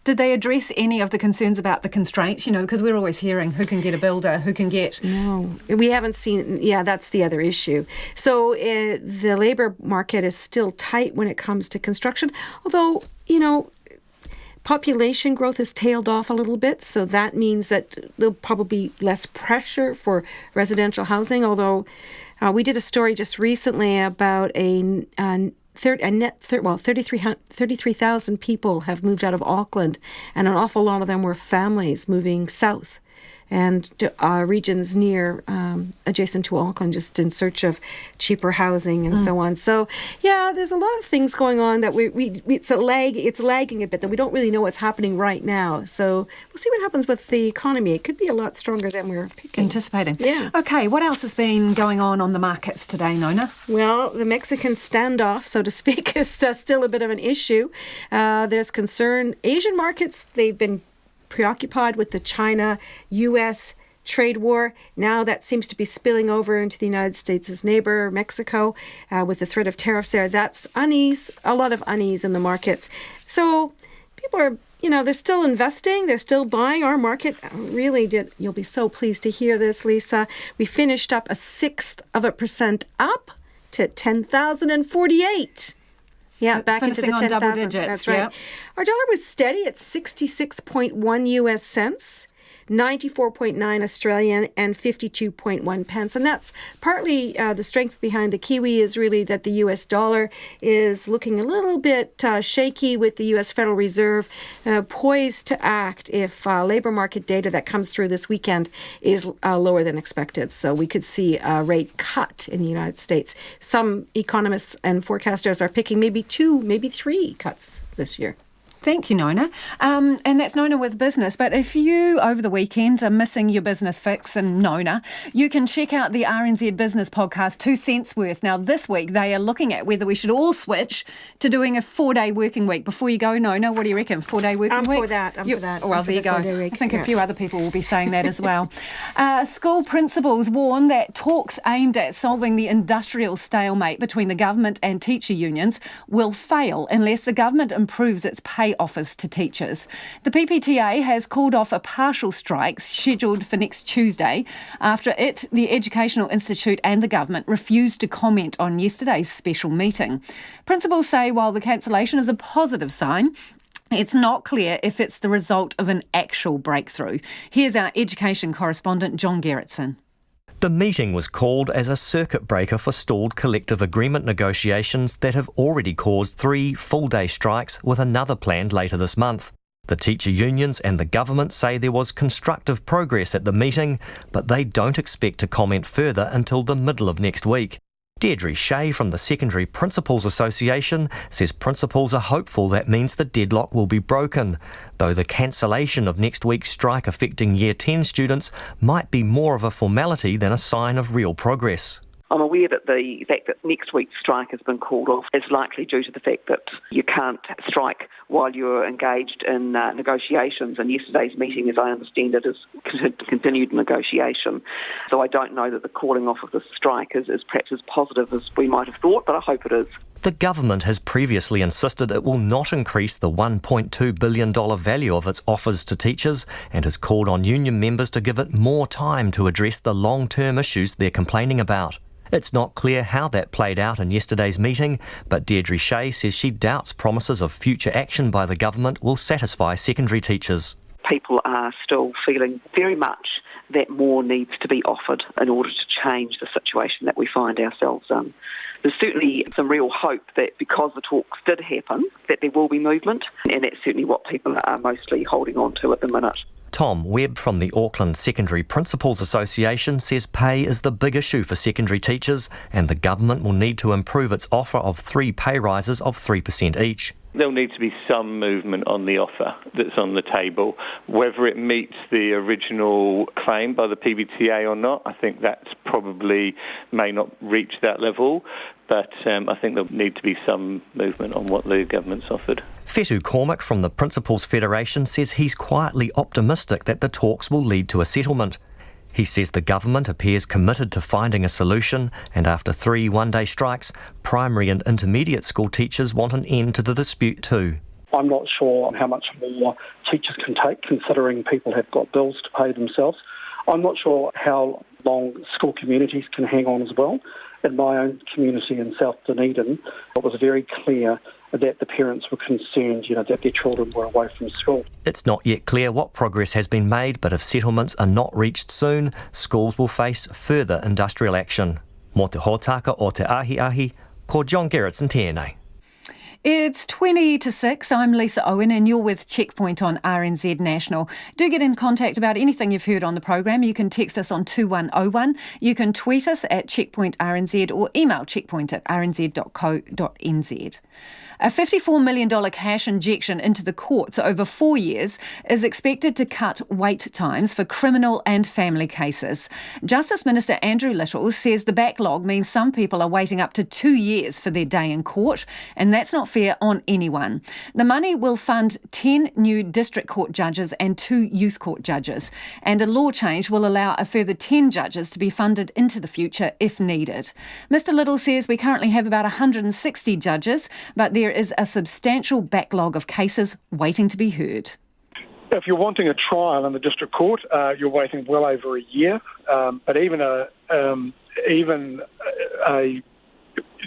Did they address any of the concerns about the constraints? Because we're always hearing who can get a builder, who can get... No, we haven't seen... Yeah, that's the other issue. So the labour market is still tight when it comes to construction, although, population growth has tailed off a little bit, so that means that there'll probably be less pressure for residential housing, although we did a story just recently about a 33,000 people have moved out of Auckland, and an awful lot of them were families moving south and to regions near adjacent to Auckland, just in search of cheaper housing and so on. So, yeah, there's a lot of things going on that it's lagging a bit, that we don't really know what's happening right now. So we'll see what happens with the economy. It could be a lot stronger than we're anticipating. Yeah. Okay, what else has been going on the markets today, Nona? Well, the Mexican standoff, so to speak, is still a bit of an issue. There's concern. Asian markets, they've been preoccupied with the China-U.S. trade war. Now that seems to be spilling over into the United States' neighbor, Mexico, with the threat of tariffs there. That's unease, a lot of unease in the markets. So people are, they're still investing, they're still buying. Our market really did, you'll be so pleased to hear this, Lisa. We finished up 0.6% up to 10,048. Yeah, back into the 10,000. Double digits. That's right. Yep. Our dollar was steady at 66.1 US cents, 94.9 Australian, and 52.1 pence. And that's partly the strength behind the Kiwi is really that the US dollar is looking a little bit shaky, with the US Federal Reserve poised to act if labor market data that comes through this weekend is lower than expected. So we could see a rate cut in the United States. Some economists and forecasters are picking maybe 2, maybe 3 cuts this year. Thank you, Nona. And that's Nona with business. But if you, over the weekend, are missing your business fix and Nona, you can check out the RNZ Business Podcast, 2 cents worth. Now, this week, they are looking at whether we should all switch to doing a 4-day working week. Before you go, Nona, what do you reckon? 4-day working week? I'm for that. Well, there you go. I think a few other people will be saying that as well. School principals warn that talks aimed at solving the industrial stalemate between the government and teacher unions will fail unless the government improves its pay offers to teachers. The PPTA has called off a partial strike scheduled for next Tuesday after the Educational Institute and the government refused to comment on yesterday's special meeting. Principals say while the cancellation is a positive sign, it's not clear if it's the result of an actual breakthrough. Here's our education correspondent, John Gerritsen. The meeting was called as a circuit breaker for stalled collective agreement negotiations that have already caused 3 full-day strikes, with another planned later this month. The teacher unions and the government say there was constructive progress at the meeting, but they don't expect to comment further until the middle of next week. Deirdre Shea from the Secondary Principals Association says principals are hopeful that means the deadlock will be broken, though the cancellation of next week's strike affecting Year 10 students might be more of a formality than a sign of real progress. I'm aware that the fact that next week's strike has been called off is likely due to the fact that you can't strike while you're engaged in negotiations, and yesterday's meeting, as I understand it, is continued negotiation. So I don't know that the calling off of the strike is perhaps as positive as we might have thought, but I hope it is. The government has previously insisted it will not increase the $1.2 billion value of its offers to teachers and has called on union members to give it more time to address the long-term issues they're complaining about. It's not clear how that played out in yesterday's meeting, but Deirdre Shea says she doubts promises of future action by the government will satisfy secondary teachers. People are still feeling very much that more needs to be offered in order to change the situation that we find ourselves in. There's certainly some real hope that because the talks did happen, that there will be movement, and that's certainly what people are mostly holding on to at the minute. Tom Webb from the Auckland Secondary Principals Association says pay is the big issue for secondary teachers, and the government will need to improve its offer of 3 pay rises of 3% each. There'll need to be some movement on the offer that's on the table. Whether it meets the original claim by the PBTA or not, I think that's probably may not reach that level, but I think there'll need to be some movement on what the government's offered. Fetu Cormack from the Principals Federation says he's quietly optimistic that the talks will lead to a settlement. He says the government appears committed to finding a solution, and after 3 one-day strikes, primary and intermediate school teachers want an end to the dispute too. I'm not sure how much more teachers can take, considering people have got bills to pay themselves. I'm not sure how long school communities can hang on as well. In my own community in South Dunedin, it was very clear that the parents were concerned, that their children were away from school. It's not yet clear what progress has been made, but if settlements are not reached soon, schools will face further industrial action. Mō te hōtaka o te ahi, ko John Gerritsen tēnei. It's 20 to 6. I'm Lisa Owen and you're with Checkpoint on RNZ National. Do get in contact about anything you've heard on the program. You can text us on 2101. You can tweet us at Checkpoint RNZ or email checkpoint@rnz.co.nz. A $54 million cash injection into the courts over 4 years is expected to cut wait times for criminal and family cases. Justice Minister Andrew Little says the backlog means some people are waiting up to 2 years for their day in court, and that's not fair on anyone. The money will fund 10 new district court judges and 2 youth court judges, and a law change will allow a further 10 judges to be funded into the future if needed. Mr Little says we currently have about 160 judges, but there is a substantial backlog of cases waiting to be heard. If you're wanting a trial in the district court, you're waiting well over a year. But even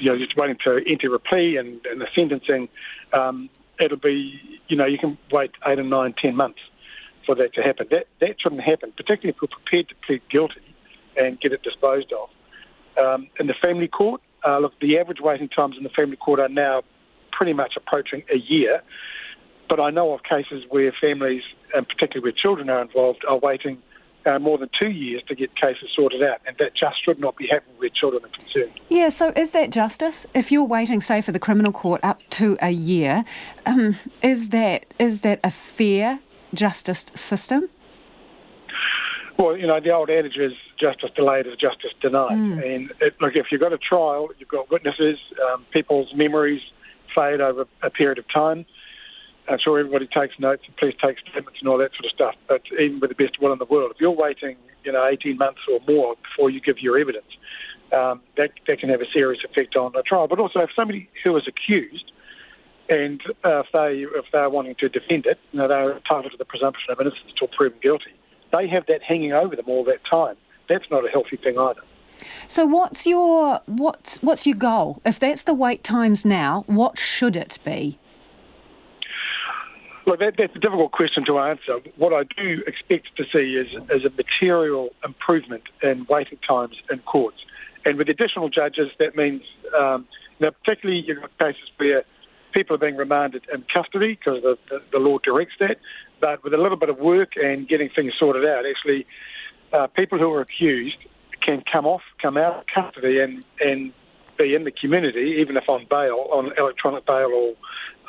just waiting to enter a plea and the sentencing, it'll be, you can wait 8 and 9, 10 months for that to happen. That shouldn't happen, particularly if you're prepared to plead guilty and get it disposed of. In the family court, look, the average waiting times in the family court are now pretty much approaching a year. But I know of cases where families, and particularly where children are involved, are waiting more than 2 years to get cases sorted out, and that just should not be happening where children are concerned. Yeah, so is that justice? If you're waiting, say, for the criminal court up to a year, is that a fair justice system? Well, the old adage is justice delayed is justice denied. And if you've got a trial, you've got witnesses, people's memories fade over a period of time. I'm sure everybody takes notes and please take statements and all that sort of stuff, but even with the best will in the world, if you're waiting 18 months or more before you give your evidence, that can have a serious effect on a trial. But also if somebody who is accused and if they're wanting to defend it, they're entitled to the presumption of innocence till proven guilty, they have that hanging over them all that time. That's not a healthy thing either. So what's your goal? If that's the wait times now, what should it be? Look, that's a difficult question to answer. What I do expect to see is a material improvement in waiting times in courts. And with additional judges, that means, particularly you've got cases where people are being remanded in custody because the law directs that. But with a little bit of work and getting things sorted out, actually, people who are accused can come out of custody and be in the community, even if on bail, on electronic bail or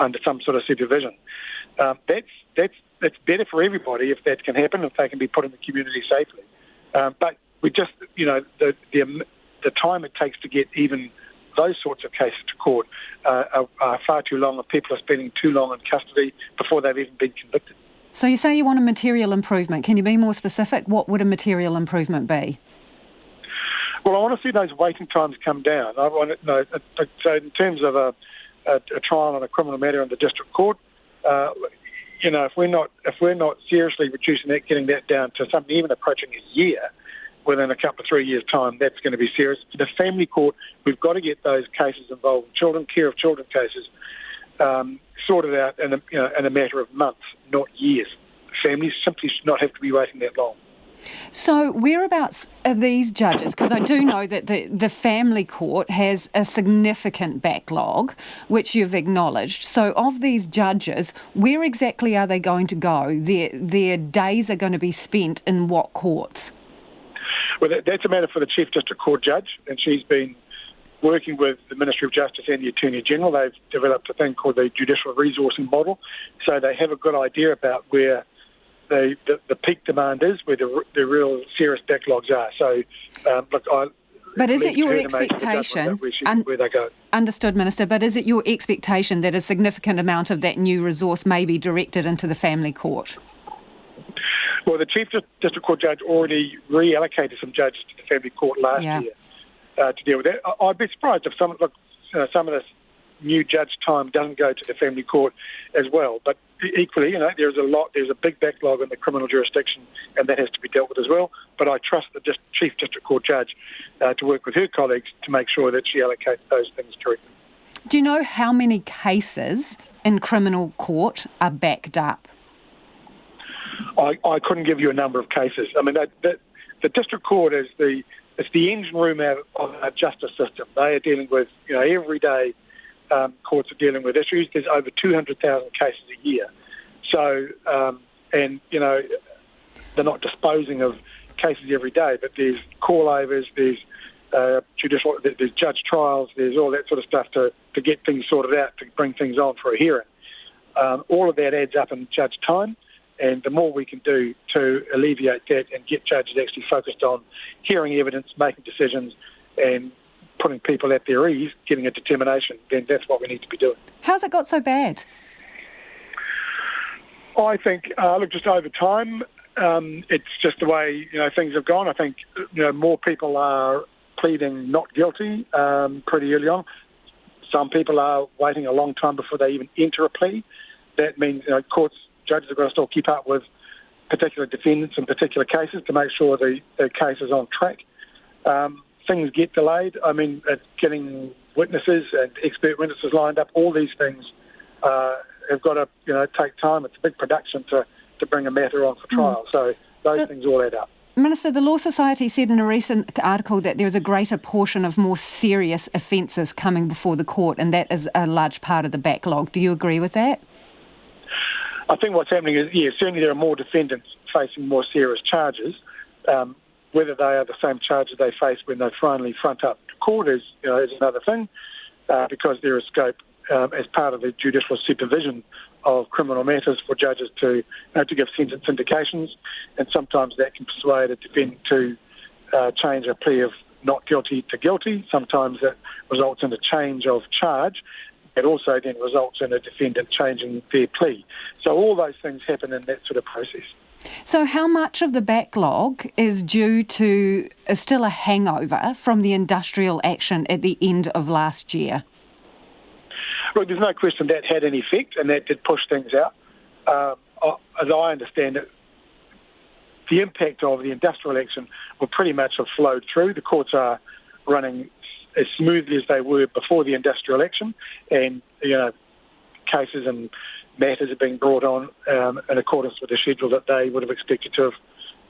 under some sort of supervision. That's better for everybody if that can happen, if they can be put in the community safely. But we just, the time it takes to get even those sorts of cases to court are far too long, and people are spending too long in custody before they've even been convicted. So you say you want a material improvement. Can you be more specific? What would a material improvement be? Well, I want to see those waiting times come down. I want to know, so in terms of a trial on a criminal matter in the district court, if we're not seriously reducing that, getting that down to something even approaching a year within a couple of 3 years' time, that's going to be serious. For the family court, we've got to get those cases involving children, care of children cases, sorted out in a matter of months, not years. Families simply should not have to be waiting that long. So whereabouts are these judges? Because I do know that the family court has a significant backlog, which you've acknowledged. So of these judges, where exactly are they going to go? Their days are going to be spent in what courts? Well, that's a matter for the Chief District Court Judge, and she's been working with the Ministry of Justice and the Attorney General. They've developed a thing called the Judicial Resourcing Model, so they have a good idea about where the peak demand is, where the real serious backlogs are. So, But is it your expectation? Where they go. Understood, Minister. But is it your expectation that a significant amount of that new resource may be directed into the family court? Well, the Chief District Court Judge already reallocated some judges to the family court last year to deal with that. I'd be surprised if some of this new judge time doesn't go to the family court as well. But equally, there's a big backlog in the criminal jurisdiction, and that has to be dealt with as well. But I trust the Chief District Court Judge to work with her colleagues to make sure that she allocates those things correctly. Do you know how many cases in criminal court are backed up? I couldn't give you a number of cases. I mean, the district court is the engine room of our justice system. They are dealing with every day courts are dealing with issues. There's over 200,000 cases a year. So, and, you know, they're not disposing of cases every day, but there's call-overs, there's there's judge trials, there's all that sort of stuff to get things sorted out, to bring things on for a hearing. All of that adds up in judge time, and the more we can do to alleviate that and get judges actually focused on hearing evidence, making decisions, and putting people at their ease, getting a determination, then that's what we need to be doing. How's it got so bad? I think, look, just over time, it's just the way, you know, things have gone. I think, you know, more people are pleading not guilty pretty early on. Some people are waiting a long time before they even enter a plea. That means, you know, judges have got to still keep up with particular defendants in particular cases to make sure the case is on track. Things get delayed. I mean, getting witnesses and expert witnesses lined up, all these things have got to, you know, take time. It's a big production to bring a matter on for trial. So those things all add up. Minister, the Law Society said in a recent article that there is a greater portion of more serious offences coming before the court, and that is a large part of the backlog. Do you agree with that? I think what's happening is, yeah, certainly there are more defendants facing more serious charges. Whether they are the same charges they face when they finally front up to court is another thing, because there is scope as part of the judicial supervision of criminal matters for judges to give sentence indications, and sometimes that can persuade a defendant to change a plea of not guilty to guilty. Sometimes that results in a change of charge. It also then results in a defendant changing their plea. So all those things happen in that sort of process. So how much of the backlog is due to still a hangover from the industrial action at the end of last year? Look, there's no question that had an effect, and that did push things out. As I understand it, the impact of the industrial action will pretty much have flowed through. The courts are running as smoothly as they were before the industrial action, and, you know, cases and matters are being brought on in accordance with the schedule that they would have expected to have,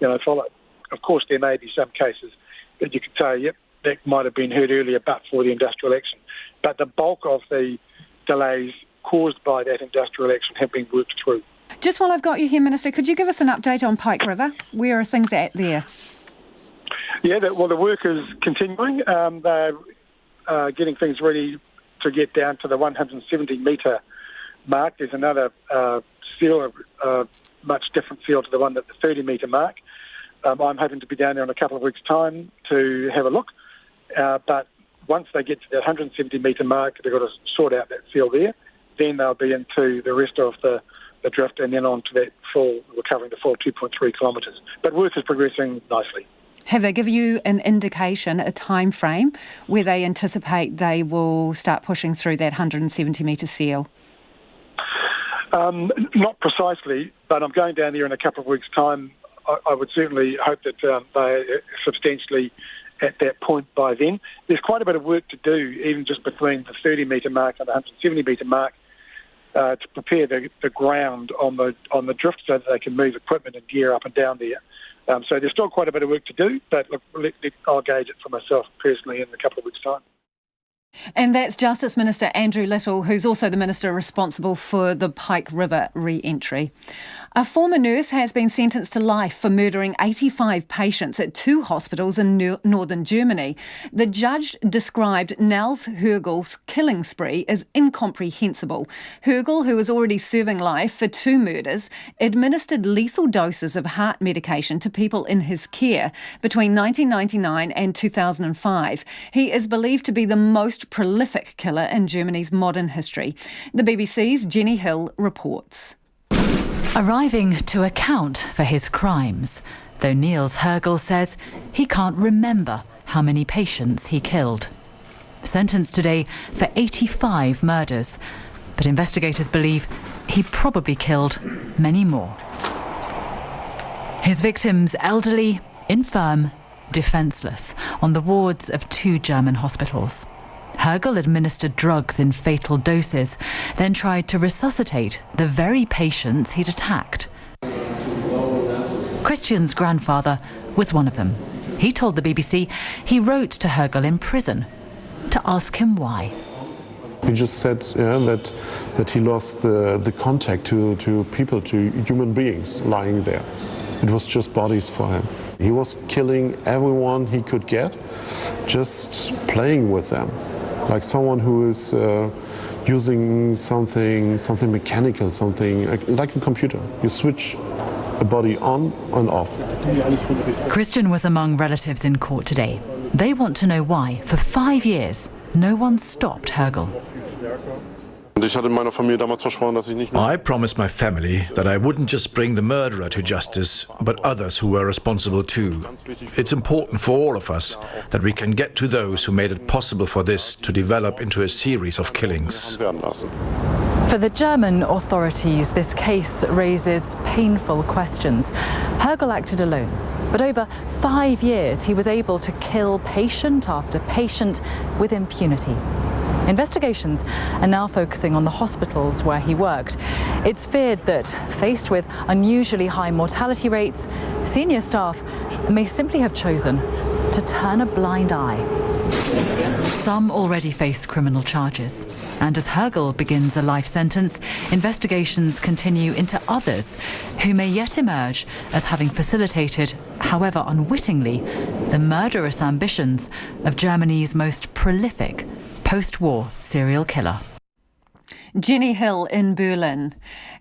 you know, followed. Of course, there may be some cases that you could say, yep, that might have been heard earlier but for the industrial action. But the bulk of the delays caused by that industrial action have been worked through. Just while I've got you here, Minister, could you give us an update on Pike River? Where are things at there? Yeah, the work is continuing. They're getting things ready to get down to the 170-metre mark. There's another seal, a much different seal to the one at the 30-metre mark. I'm hoping to be down there in a couple of weeks' time to have a look. But once they get to the 170-metre mark, they've got to sort out that seal there. Then they'll be into the rest of the drift, and then on to that full, recovering the full 2.3 kilometres. But work is progressing nicely. Have they given you an indication, a time frame, where they anticipate they will start pushing through that 170-metre seal? Not precisely, but I'm going down there in a couple of weeks' time. I would certainly hope that they're substantially at that point by then. There's quite a bit of work to do, even just between the 30-metre mark and the 170-metre mark, to prepare the ground on the drift so that they can move equipment and gear up and down there. So there's still quite a bit of work to do, but look, I'll gauge it for myself personally in a couple of weeks' time. And that's Justice Minister Andrew Little, who's also the Minister responsible for the Pike River re-entry. A former nurse has been sentenced to life for murdering 85 patients at 2 hospitals in northern Germany. The judge described Nels Högel's killing spree as incomprehensible. Högel, who was already serving life for 2 murders, administered lethal doses of heart medication to people in his care between 1999 and 2005. He is believed to be the most prolific killer in Germany's modern history. The BBC's Jenny Hill reports. Arriving to account for his crimes, though Nils Högel says he can't remember how many patients he killed. Sentenced today for 85 murders, but investigators believe he probably killed many more. His victims elderly, infirm, defenceless, on the wards of 2 German hospitals. Högel administered drugs in fatal doses, then tried to resuscitate the very patients he'd attacked. Christian's grandfather was one of them. He told the BBC he wrote to Högel in prison to ask him why. He just said that he lost the contact to people, to human beings lying there. It was just bodies for him. He was killing everyone he could get, just playing with them, like someone who is using something mechanical, something like a computer. You switch a body on and off. Christian was among relatives in court today. They want to know why, for 5 years, no one stopped Hergel. I promised my family that I wouldn't just bring the murderer to justice, but others who were responsible too. It's important for all of us that we can get to those who made it possible for this to develop into a series of killings. For the German authorities, this case raises painful questions. Hergel acted alone, but over 5 years he was able to kill patient after patient with impunity. Investigations are now focusing on the hospitals where he worked. It's feared that, faced with unusually high mortality rates, senior staff may simply have chosen to turn a blind eye. Some already face criminal charges, and as Hergel begins a life sentence, investigations continue into others who may yet emerge as having facilitated, however unwittingly, the murderous ambitions of Germany's most prolific post-war serial killer. Jenny Hill in Berlin.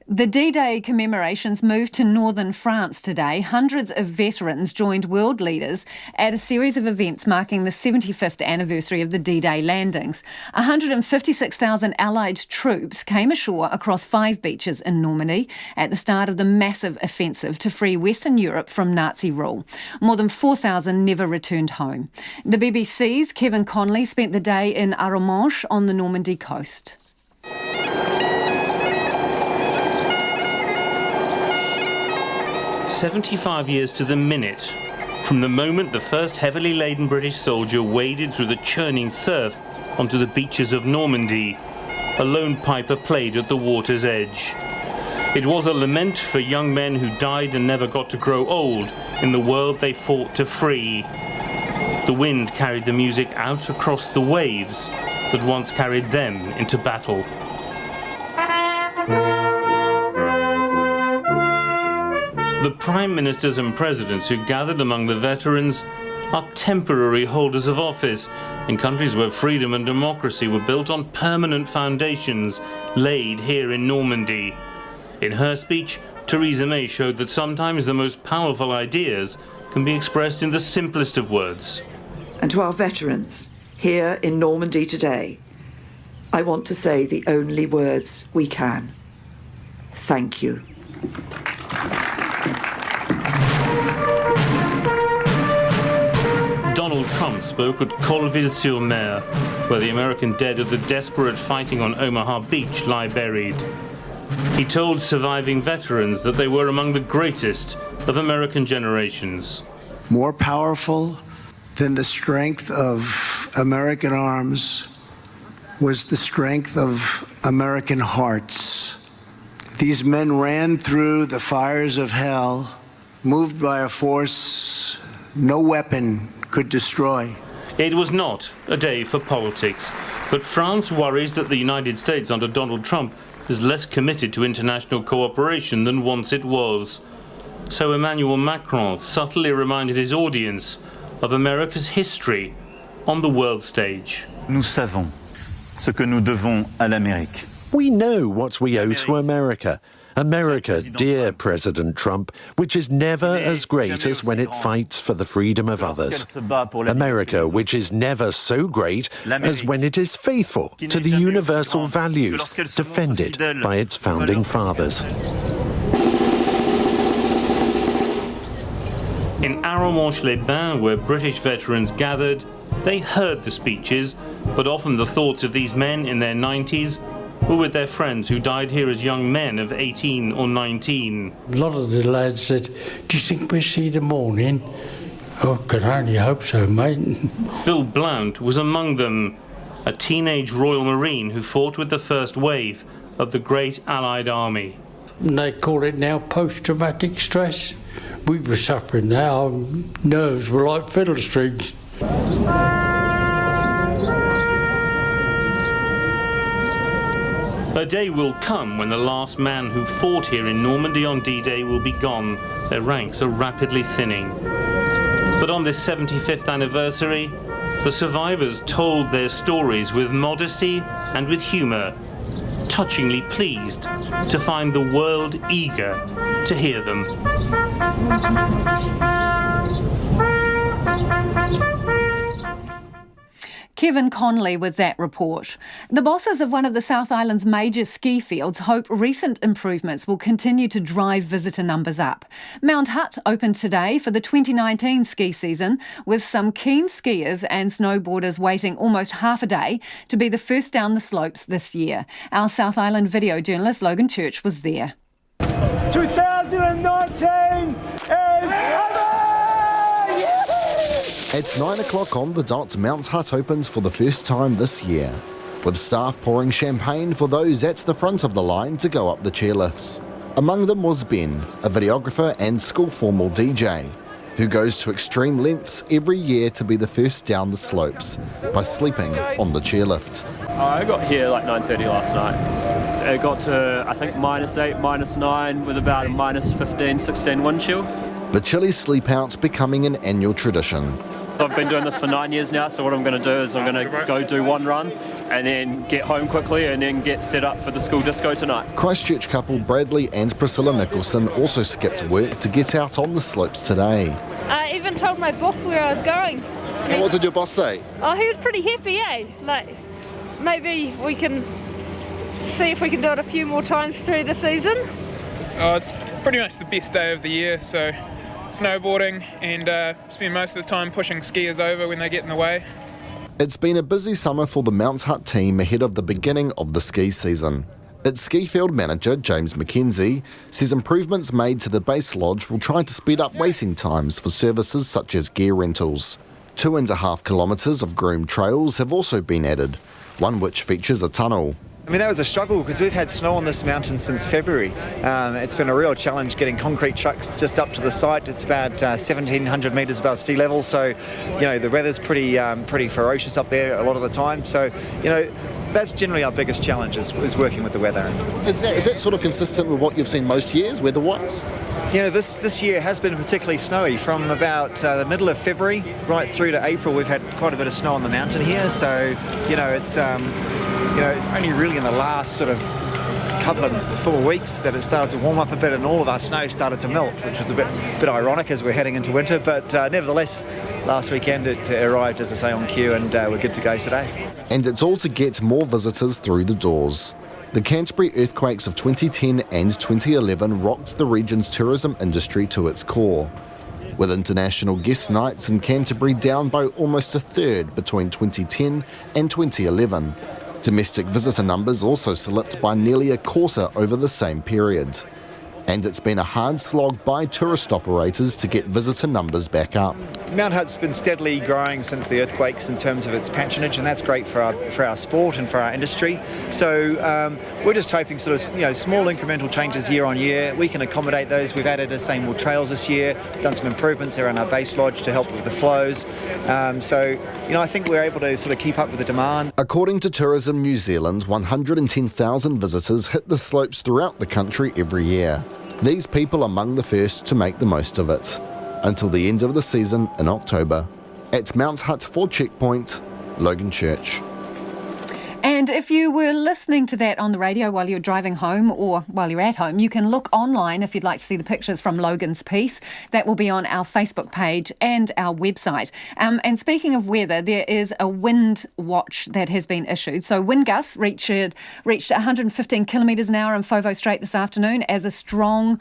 The D-Day commemorations moved to northern France today. Hundreds of veterans joined world leaders at a series of events marking the 75th anniversary of the D-Day landings. 156,000 Allied troops came ashore across 5 beaches in Normandy at the start of the massive offensive to free Western Europe from Nazi rule. More than 4,000 never returned home. The BBC's Kevin Conley spent the day in Arromanches on the Normandy coast. 75 years to the minute from the moment the first heavily laden British soldier waded through the churning surf onto the beaches of Normandy. A lone piper played at the water's edge. It was a lament for young men who died and never got to grow old in the world they fought to free. The wind carried the music out across the waves that once carried them into battle. The prime ministers and presidents who gathered among the veterans are temporary holders of office in countries where freedom and democracy were built on permanent foundations laid here in Normandy. In her speech, Theresa May showed that sometimes the most powerful ideas can be expressed in the simplest of words. And to our veterans here in Normandy today, I want to say the only words we can. Thank you. Donald Trump spoke at Colville-sur-Mer, where the American dead of the desperate fighting on Omaha Beach lie buried. He told surviving veterans that they were among the greatest of American generations. More powerful than the strength of American arms was the strength of American hearts. These men ran through the fires of hell, moved by a force no weapon could destroy. It was not a day for politics, but France worries that the United States under Donald Trump is less committed to international cooperation than once it was. So Emmanuel Macron subtly reminded his audience of America's history on the world stage. Nous savons ce que nous devons à l'Amérique. We know what we owe to America. America, dear President Trump, which is never as great as when it fights for the freedom of others. America, which is never so great as when it is faithful to the universal values defended by its founding fathers. In Arromanches-les-Bains, where British veterans gathered, they heard the speeches, but often the thoughts of these men in their 90s were with their friends who died here as young men of 18 or 19. A lot of the lads said, "Do you think we'll see the morning?" "Oh, can only hope so, mate." Bill Blount was among them, a teenage Royal Marine who fought with the first wave of the great Allied army. They call it now post-traumatic stress. We were suffering now, our nerves were like fiddle strings. A day will come when the last man who fought here in Normandy on D-Day will be gone. Their ranks are rapidly thinning. But on this 75th anniversary, the survivors told their stories with modesty and with humour, touchingly pleased to find the world eager to hear them. Kevin Conley with that report. The bosses of one of the South Island's major ski fields hope recent improvements will continue to drive visitor numbers up. Mount Hutt opened today for the 2019 ski season, with some keen skiers and snowboarders waiting almost half a day to be the first down the slopes this year. Our South Island video journalist Logan Church was there. 2019 is It's 9 o'clock on the dot. Mount Hutt opens for the first time this year, with staff pouring champagne for those at the front of the line to go up the chairlifts. Among them was Ben, a videographer and school formal DJ, who goes to extreme lengths every year to be the first down the slopes by sleeping on the chairlift. I got here like 9:30 last night. It got to, I think, -8, -9 with about a -15, 16 wind chill. The chilly sleep out's becoming an annual tradition. I've been doing this for 9 years now, so what I'm going to do is I'm going to go do one run and then get home quickly and then get set up for the school disco tonight. Christchurch couple Bradley and Priscilla Nicholson also skipped work to get out on the slopes today. I even told my boss where I was going. And what did your boss say? Oh, he was pretty happy, eh? Like, maybe we can see if we can do it a few more times through the season. Oh, it's pretty much the best day of the year, so snowboarding and spend most of the time pushing skiers over when they get in the way. It's been a busy summer for the Mount Hutt team ahead of the beginning of the ski season. Its ski field manager, James McKenzie, says improvements made to the base lodge will try to speed up waiting times for services such as gear rentals. 2.5 kilometres of groomed trails have also been added, one which features a tunnel. I mean, that was a struggle because we've had snow on this mountain since February. It's been a real challenge getting concrete trucks just up to the site. It's about 1,700 metres above sea level, so, you know, the weather's pretty ferocious up there a lot of the time. So, you know, that's generally our biggest challenge is working with the weather. Is that sort of consistent with what you've seen most years, weather-wise? You know, this year has been particularly snowy. From about the middle of February right through to April, we've had quite a bit of snow on the mountain here. So, you know, it's only really in the last sort of couple of 4 weeks that it started to warm up a bit and all of our snow started to melt, which was a bit ironic as we're heading into winter. But nevertheless, last weekend it arrived, as I say, on cue, and we're good to go today. And it's all to get more visitors through the doors. The Canterbury earthquakes of 2010 and 2011 rocked the region's tourism industry to its core, with international guest nights in Canterbury down by almost a third between 2010 and 2011. Domestic visitor numbers also slipped by nearly a quarter over the same period. And it's been a hard slog by tourist operators to get visitor numbers back up. Mount Hutt's been steadily growing since the earthquakes in terms of its patronage, and that's great for our sport and for our industry. So we're just hoping sort of, you know, small incremental changes year on year. We can accommodate those. We've added more trails this year, done some improvements around our base lodge to help with the flows. So, you know, I think we're able to sort of keep up with the demand. According to Tourism New Zealand, 110,000 visitors hit the slopes throughout the country every year. These people are among the first to make the most of it, until the end of the season in October. At Mount Hutt for Checkpoint, Logan Church. And if you were listening to that on the radio while you're driving home or while you're at home, you can look online if you'd like to see the pictures from Logan's piece. That will be on our Facebook page and our website. And speaking of weather, there is a wind watch that has been issued. So wind gusts reached 115 kilometres an hour in Fovo Strait this afternoon as a strong,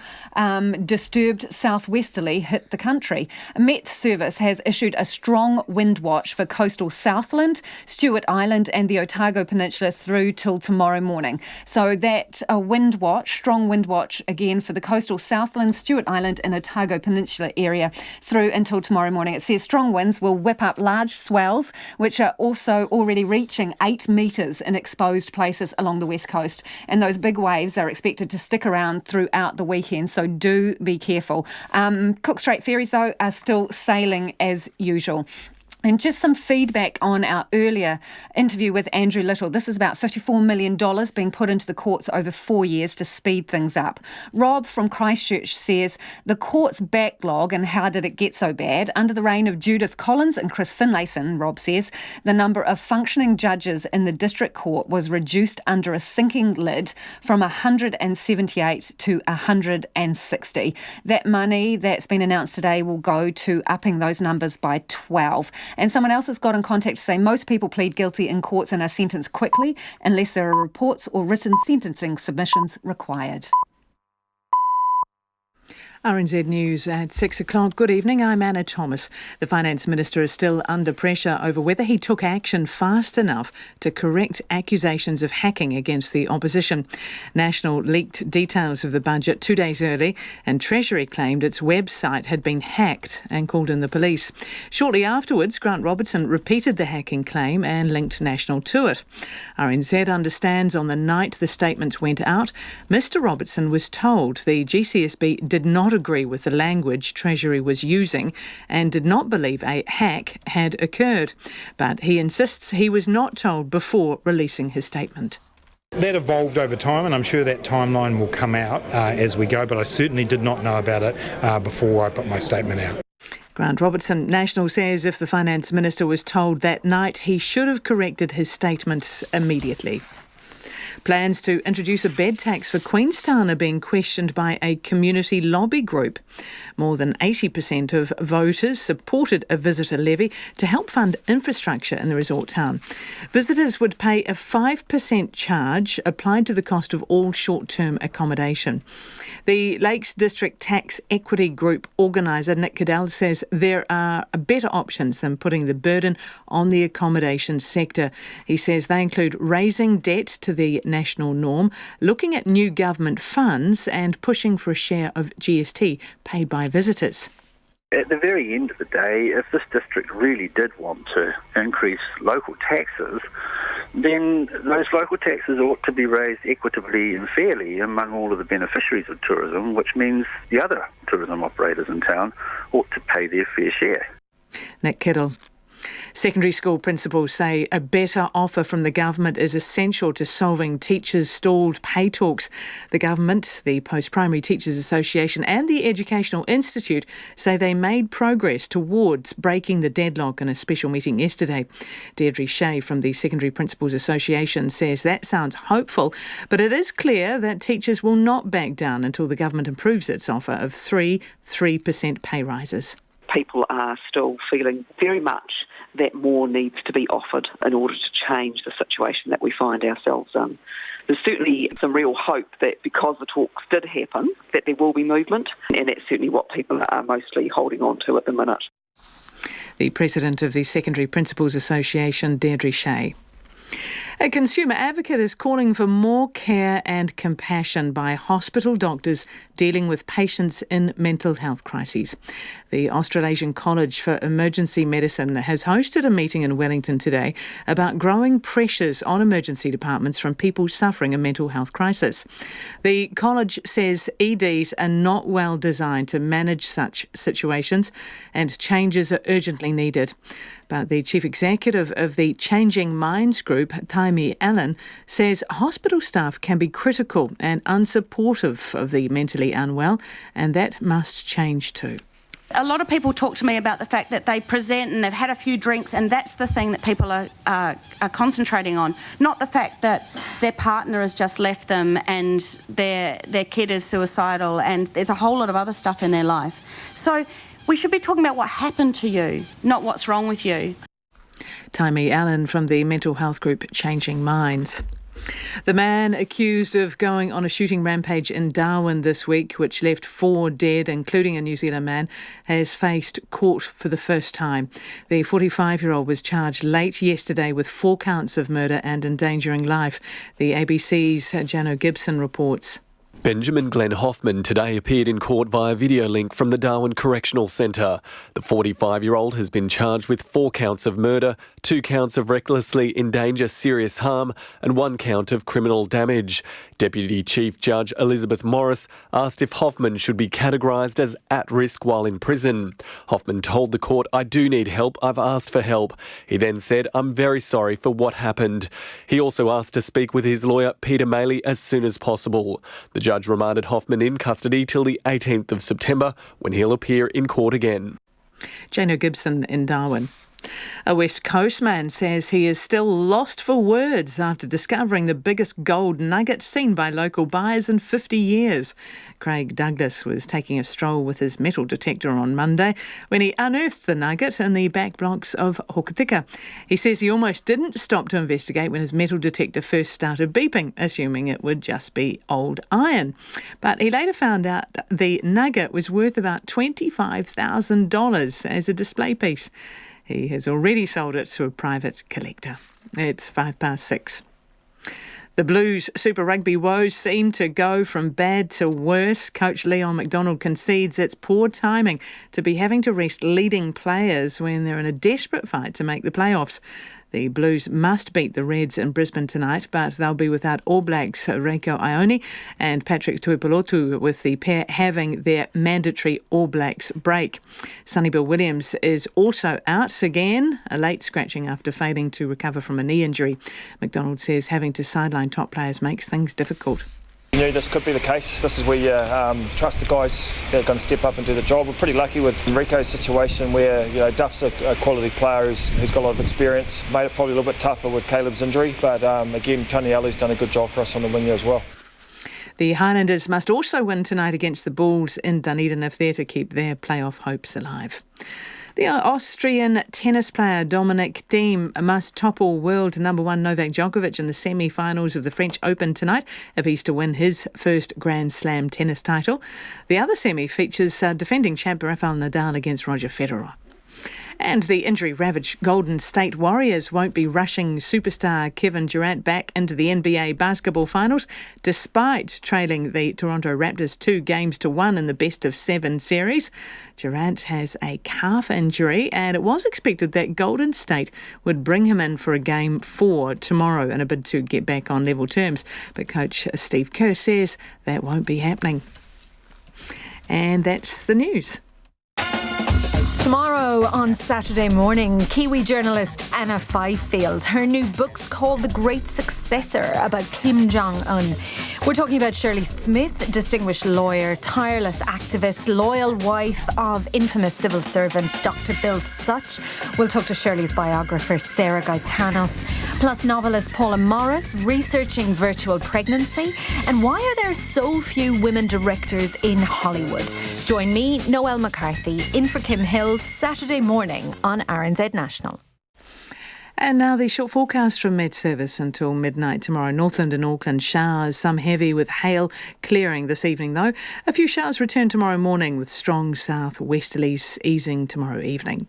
disturbed southwesterly hit the country. Met Service has issued a strong wind watch for coastal Southland, Stewart Island and the Otago Peninsula through till tomorrow morning. So that wind watch, strong wind watch again for the coastal Southland, Stewart Island and Otago Peninsula area through until tomorrow morning. It says strong winds will whip up large swells, which are also already reaching 8 metres in exposed places along the west coast. And those big waves are expected to stick around throughout the weekend, so do be careful. Cook Strait ferries, though, are still sailing as usual. And just some feedback on our earlier interview with Andrew Little. This is about $54 million being put into the courts over 4 years to speed things up. Rob from Christchurch says the court's backlog, and how did it get so bad? Under the reign of Judith Collins and Chris Finlayson, Rob says, the number of functioning judges in the district court was reduced under a sinking lid from 178 to 160. That money that's been announced today will go to upping those numbers by 12. And someone else has got in contact to say most people plead guilty in courts and are sentenced quickly unless there are reports or written sentencing submissions required. RNZ News at 6 o'clock. Good evening, I'm Anna Thomas. The Finance Minister is still under pressure over whether he took action fast enough to correct accusations of hacking against the opposition. National leaked details of the budget 2 days early, and Treasury claimed its website had been hacked and called in the police. Shortly afterwards, Grant Robertson repeated the hacking claim and linked National to it. RNZ understands on the night the statements went out, Mr Robertson was told the GCSB did not agree with the language Treasury was using and did not believe a hack had occurred. But he insists he was not told before releasing his statement. That evolved over time, and I'm sure that timeline will come out as we go, but I certainly did not know about it before I put my statement out. Grant Robertson. National says if the Finance Minister was told that night, he should have corrected his statements immediately. Plans to introduce a bed tax for Queenstown are being questioned by a community lobby group. More than 80% of voters supported a visitor levy to help fund infrastructure in the resort town. Visitors would pay a 5% charge applied to the cost of all short-term accommodation. The Lakes District Tax Equity Group organiser Nick Cadell says there are better options than putting the burden on the accommodation sector. He says they include raising debt to the national norm, looking at new government funds and pushing for a share of GST paid by visitors. At the very end of the day, if this district really did want to increase local taxes, then those local taxes ought to be raised equitably and fairly among all of the beneficiaries of tourism, which means the other tourism operators in town ought to pay their fair share. Nick Kittle. Secondary school principals say a better offer from the government is essential to solving teachers' stalled pay talks. The government, the Post-Primary Teachers Association and the Educational Institute say they made progress towards breaking the deadlock in a special meeting yesterday. Deirdre Shea from the Secondary Principals Association says that sounds hopeful, but it is clear that teachers will not back down until the government improves its offer of 3% pay rises. People are still feeling very much that more needs to be offered in order to change the situation that we find ourselves in. There's certainly some real hope that because the talks did happen, that there will be movement, and that's certainly what people are mostly holding on to at the minute. The President of the Secondary Principals Association, Deirdre Shea. A consumer advocate is calling for more care and compassion by hospital doctors dealing with patients in mental health crises. The Australasian College for Emergency Medicine has hosted a meeting in Wellington today about growing pressures on emergency departments from people suffering a mental health crisis. The college says EDs are not well designed to manage such situations and changes are urgently needed. But the chief executive of the Changing Minds Group, Taimi Allen, says hospital staff can be critical and unsupportive of the mentally unwell, and that must change too. A lot of people talk to me about the fact that they present and they've had a few drinks, and that's the thing that people are concentrating on, not the fact that their partner has just left them and their kid is suicidal and there's a whole lot of other stuff in their life. So we should be talking about what happened to you, not what's wrong with you. Taimi Allen from the mental health group Changing Minds. The man accused of going on a shooting rampage in Darwin this week, which left 4 dead, including a New Zealand man, has faced court for the first time. The 45-year-old was charged late yesterday with 4 counts of murder and endangering life. The ABC's Jano Gibson reports. Benjamin Glenn Hoffman today appeared in court via video link from the Darwin Correctional Centre. The 45-year-old has been charged with 4 counts of murder, 2 counts of recklessly endanger serious harm and 1 count of criminal damage. Deputy Chief Judge Elizabeth Morris asked if Hoffman should be categorised as at risk while in prison. Hoffman told the court, "I do need help. I've asked for help." He then said, "I'm very sorry for what happened." He also asked to speak with his lawyer, Peter Maley, as soon as possible. The judge remanded Hoffman in custody till the 18th of September, when he'll appear in court again. Jano Gibson in Darwin. A West Coast man says he is still lost for words after discovering the biggest gold nugget seen by local buyers in 50 years. Craig Douglas was taking a stroll with his metal detector on Monday when he unearthed the nugget in the back blocks of Hokitika. He says he almost didn't stop to investigate when his metal detector first started beeping, assuming it would just be old iron. But he later found out the nugget was worth about $25,000 as a display piece. He has already sold it to a private collector. It's 6:05. The Blues Super Rugby woes seem to go from bad to worse. Coach Leon McDonald concedes it's poor timing to be having to rest leading players when they're in a desperate fight to make the playoffs. The Blues must beat the Reds in Brisbane tonight, but they'll be without All Blacks Reiko Ione and Patrick Tuipulotu, with the pair having their mandatory All Blacks break. Sonny Bill Williams is also out again, a late scratching after failing to recover from a knee injury. McDonald says having to sideline top players makes things difficult. We knew this could be the case. This is where you trust the guys that are going to step up and do the job. We're pretty lucky with Rico's situation where Duff's a quality player who's got a lot of experience. Made it probably a little bit tougher with Caleb's injury, but again, Tony Allu's done a good job for us on the wing as well. The Highlanders must also win tonight against the Bulls in Dunedin if they're to keep their playoff hopes alive. The Austrian tennis player Dominic Thiem must topple world number 1 Novak Djokovic in the semi-finals of the French Open tonight if he's to win his first Grand Slam tennis title. The other semi features defending champ Rafael Nadal against Roger Federer. And the injury-ravaged Golden State Warriors won't be rushing superstar Kevin Durant back into the NBA basketball finals, despite trailing the Toronto Raptors 2-1 in the best-of-7 series. Durant has a calf injury, and it was expected that Golden State would bring him in for a Game 4 tomorrow in a bid to get back on level terms. But coach Steve Kerr says that won't be happening. And that's the news. Tomorrow on Saturday morning, Kiwi journalist Anna Fifield. Her new book's called The Great Successor, about Kim Jong-un. We're talking about Shirley Smith, distinguished lawyer, tireless activist, loyal wife of infamous civil servant Dr. Bill Such. We'll talk to Shirley's biographer Sarah Gaetanos, plus novelist Paula Morris, researching virtual pregnancy and why are there so few women directors in Hollywood. Join me, Noelle McCarthy, in for Kim Hill, Saturday morning on RNZ National. And now the short forecast from Met Service until midnight tomorrow. Northland and Auckland showers, some heavy with hail, clearing this evening though. A few showers return tomorrow morning with strong south-westerlies easing tomorrow evening.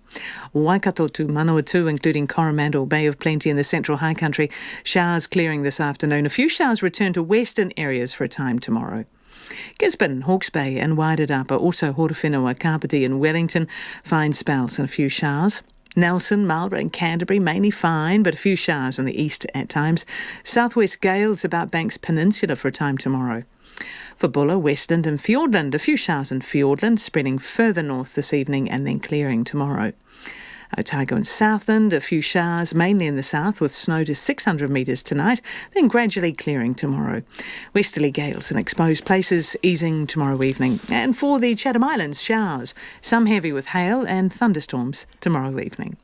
Waikato to Manawatu, including Coromandel, Bay of Plenty in the central high country. Showers clearing this afternoon. A few showers return to western areas for a time tomorrow. Gisborne, Hawke's Bay and Wairarapa, also Horowhenua, Kapiti and Wellington, fine spells and a few showers. Nelson, Marlborough and Canterbury, mainly fine, but a few showers in the east at times. Southwest gales about Banks Peninsula for a time tomorrow. For Buller, Westland and Fiordland, a few showers in Fiordland, spreading further north this evening and then clearing tomorrow. Otago and Southland, a few showers, mainly in the south, with snow to 600 metres tonight, then gradually clearing tomorrow. Westerly gales in exposed places, easing tomorrow evening. And for the Chatham Islands, showers, some heavy with hail and thunderstorms tomorrow evening.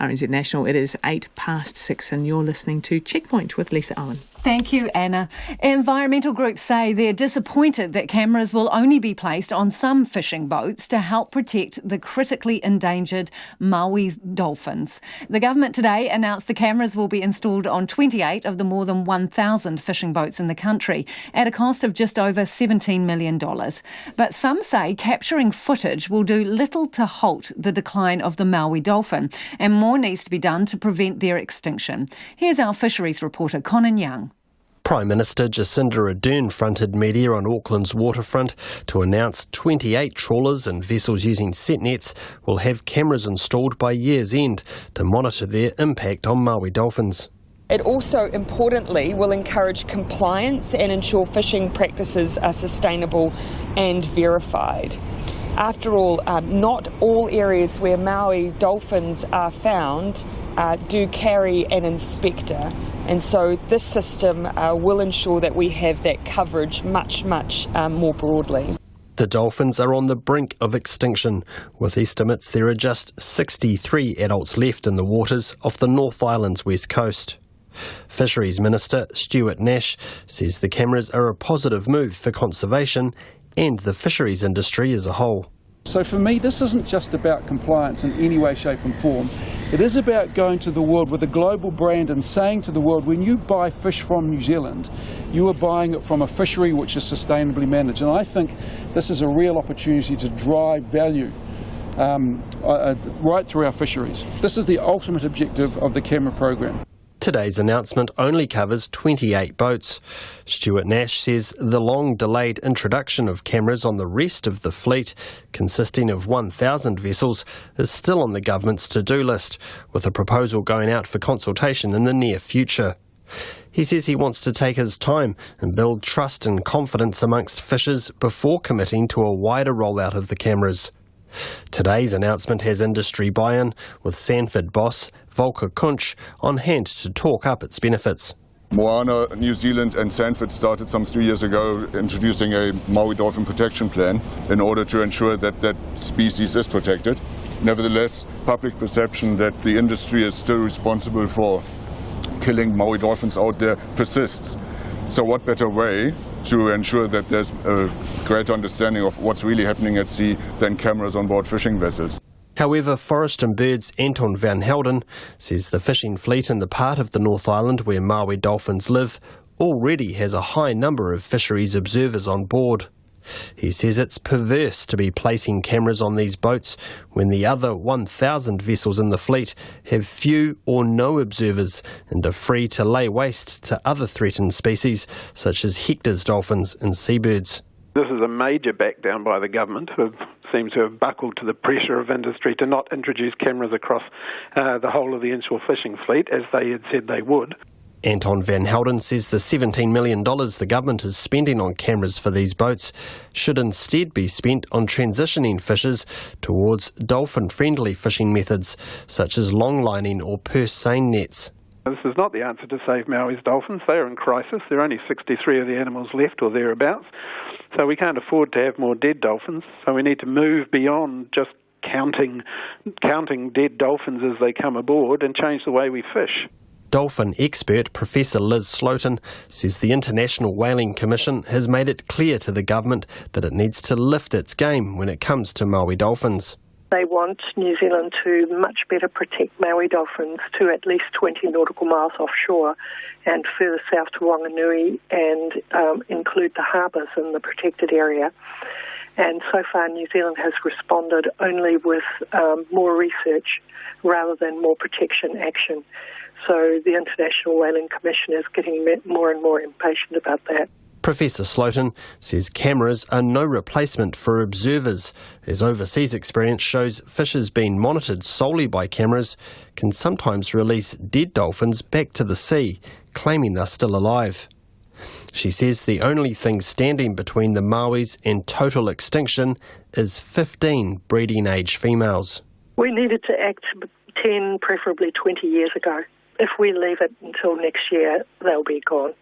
RNZ National, it is 6:08 and you're listening to Checkpoint with Lisa Owen. Thank you, Anna. Environmental groups say they're disappointed that cameras will only be placed on some fishing boats to help protect the critically endangered Maui dolphins. The government today announced the cameras will be installed on 28 of the more than 1,000 fishing boats in the country at a cost of just over $17 million. But some say capturing footage will do little to halt the decline of the Maui dolphin, and more needs to be done to prevent their extinction. Here's our fisheries reporter, Conan Young. Prime Minister Jacinda Ardern fronted media on Auckland's waterfront to announce 28 trawlers and vessels using set nets will have cameras installed by year's end to monitor their impact on Maui dolphins. It also, importantly, will encourage compliance and ensure fishing practices are sustainable and verified. After all, not all areas where Maui dolphins are found do carry an inspector, and so this system will ensure that we have that coverage much more broadly. The dolphins are on the brink of extinction, with estimates there are just 63 adults left in the waters off the North Island's west coast. Fisheries Minister Stuart Nash says the cameras are a positive move for conservation and the fisheries industry as a whole. So for me, this isn't just about compliance in any way, shape and form. It is about going to the world with a global brand and saying to the world, when you buy fish from New Zealand, you are buying it from a fishery which is sustainably managed. And I think this is a real opportunity to drive value right through our fisheries. This is the ultimate objective of the camera program. Today's announcement only covers 28 boats. Stuart Nash says the long-delayed introduction of cameras on the rest of the fleet, consisting of 1,000 vessels, is still on the government's to-do list, with a proposal going out for consultation in the near future. He says he wants to take his time and build trust and confidence amongst fishers before committing to a wider rollout of the cameras. Today's announcement has industry buy-in, with Sanford boss Volker Kunsch on hand to talk up its benefits. Moana, New Zealand and Sanford started some 3 years ago introducing a Maui dolphin protection plan in order to ensure that that species is protected. Nevertheless, public perception that the industry is still responsible for killing Maui dolphins out there persists. So what better way to ensure that there's a greater understanding of what's really happening at sea than cameras on board fishing vessels? However, Forest and Birds' Anton van Helden says the fishing fleet in the part of the North Island where Maui dolphins live already has a high number of fisheries observers on board. He says it's perverse to be placing cameras on these boats when the other 1,000 vessels in the fleet have few or no observers and are free to lay waste to other threatened species such as Hector's dolphins and seabirds. This is a major backdown by the government, who seem to have buckled to the pressure of industry to not introduce cameras across the whole of the inshore fishing fleet, as they had said they would. Anton van Helden says the $17 million the government is spending on cameras for these boats should instead be spent on transitioning fishers towards dolphin-friendly fishing methods, such as long-lining or purse seine nets. This is not the answer to save Maui's dolphins. They are in crisis. There are only 63 of the animals left or thereabouts. So we can't afford to have more dead dolphins. So we need to move beyond just counting dead dolphins as they come aboard and change the way we fish. Dolphin expert Professor Liz Slotin says the International Whaling Commission has made it clear to the government that it needs to lift its game when it comes to Maui dolphins. They want New Zealand to much better protect Maui dolphins to at least 20 nautical miles offshore and further south to Wanganui and include the harbours in the protected area. And so far New Zealand has responded only with more research rather than more protection action. So the International Whaling Commission is getting more and more impatient about that. Professor Slotin says cameras are no replacement for observers, as overseas experience shows fishers being monitored solely by cameras can sometimes release dead dolphins back to the sea, claiming they're still alive. She says the only thing standing between the Mauis and total extinction is 15 breeding age females. We needed to act 10, preferably 20 years ago. If we leave it until next year, they'll be gone.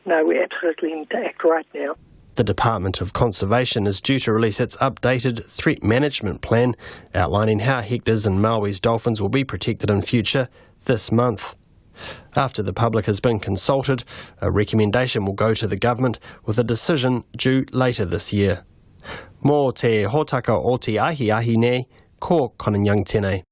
No, we absolutely need to act right now. The Department of Conservation is due to release its updated threat management plan, outlining how Hector's and Maui's dolphins will be protected in future this month. After the public has been consulted, a recommendation will go to the government with a decision due later this year. Mō te hōtaka o te ahi nei, ko Konanyang tēnei.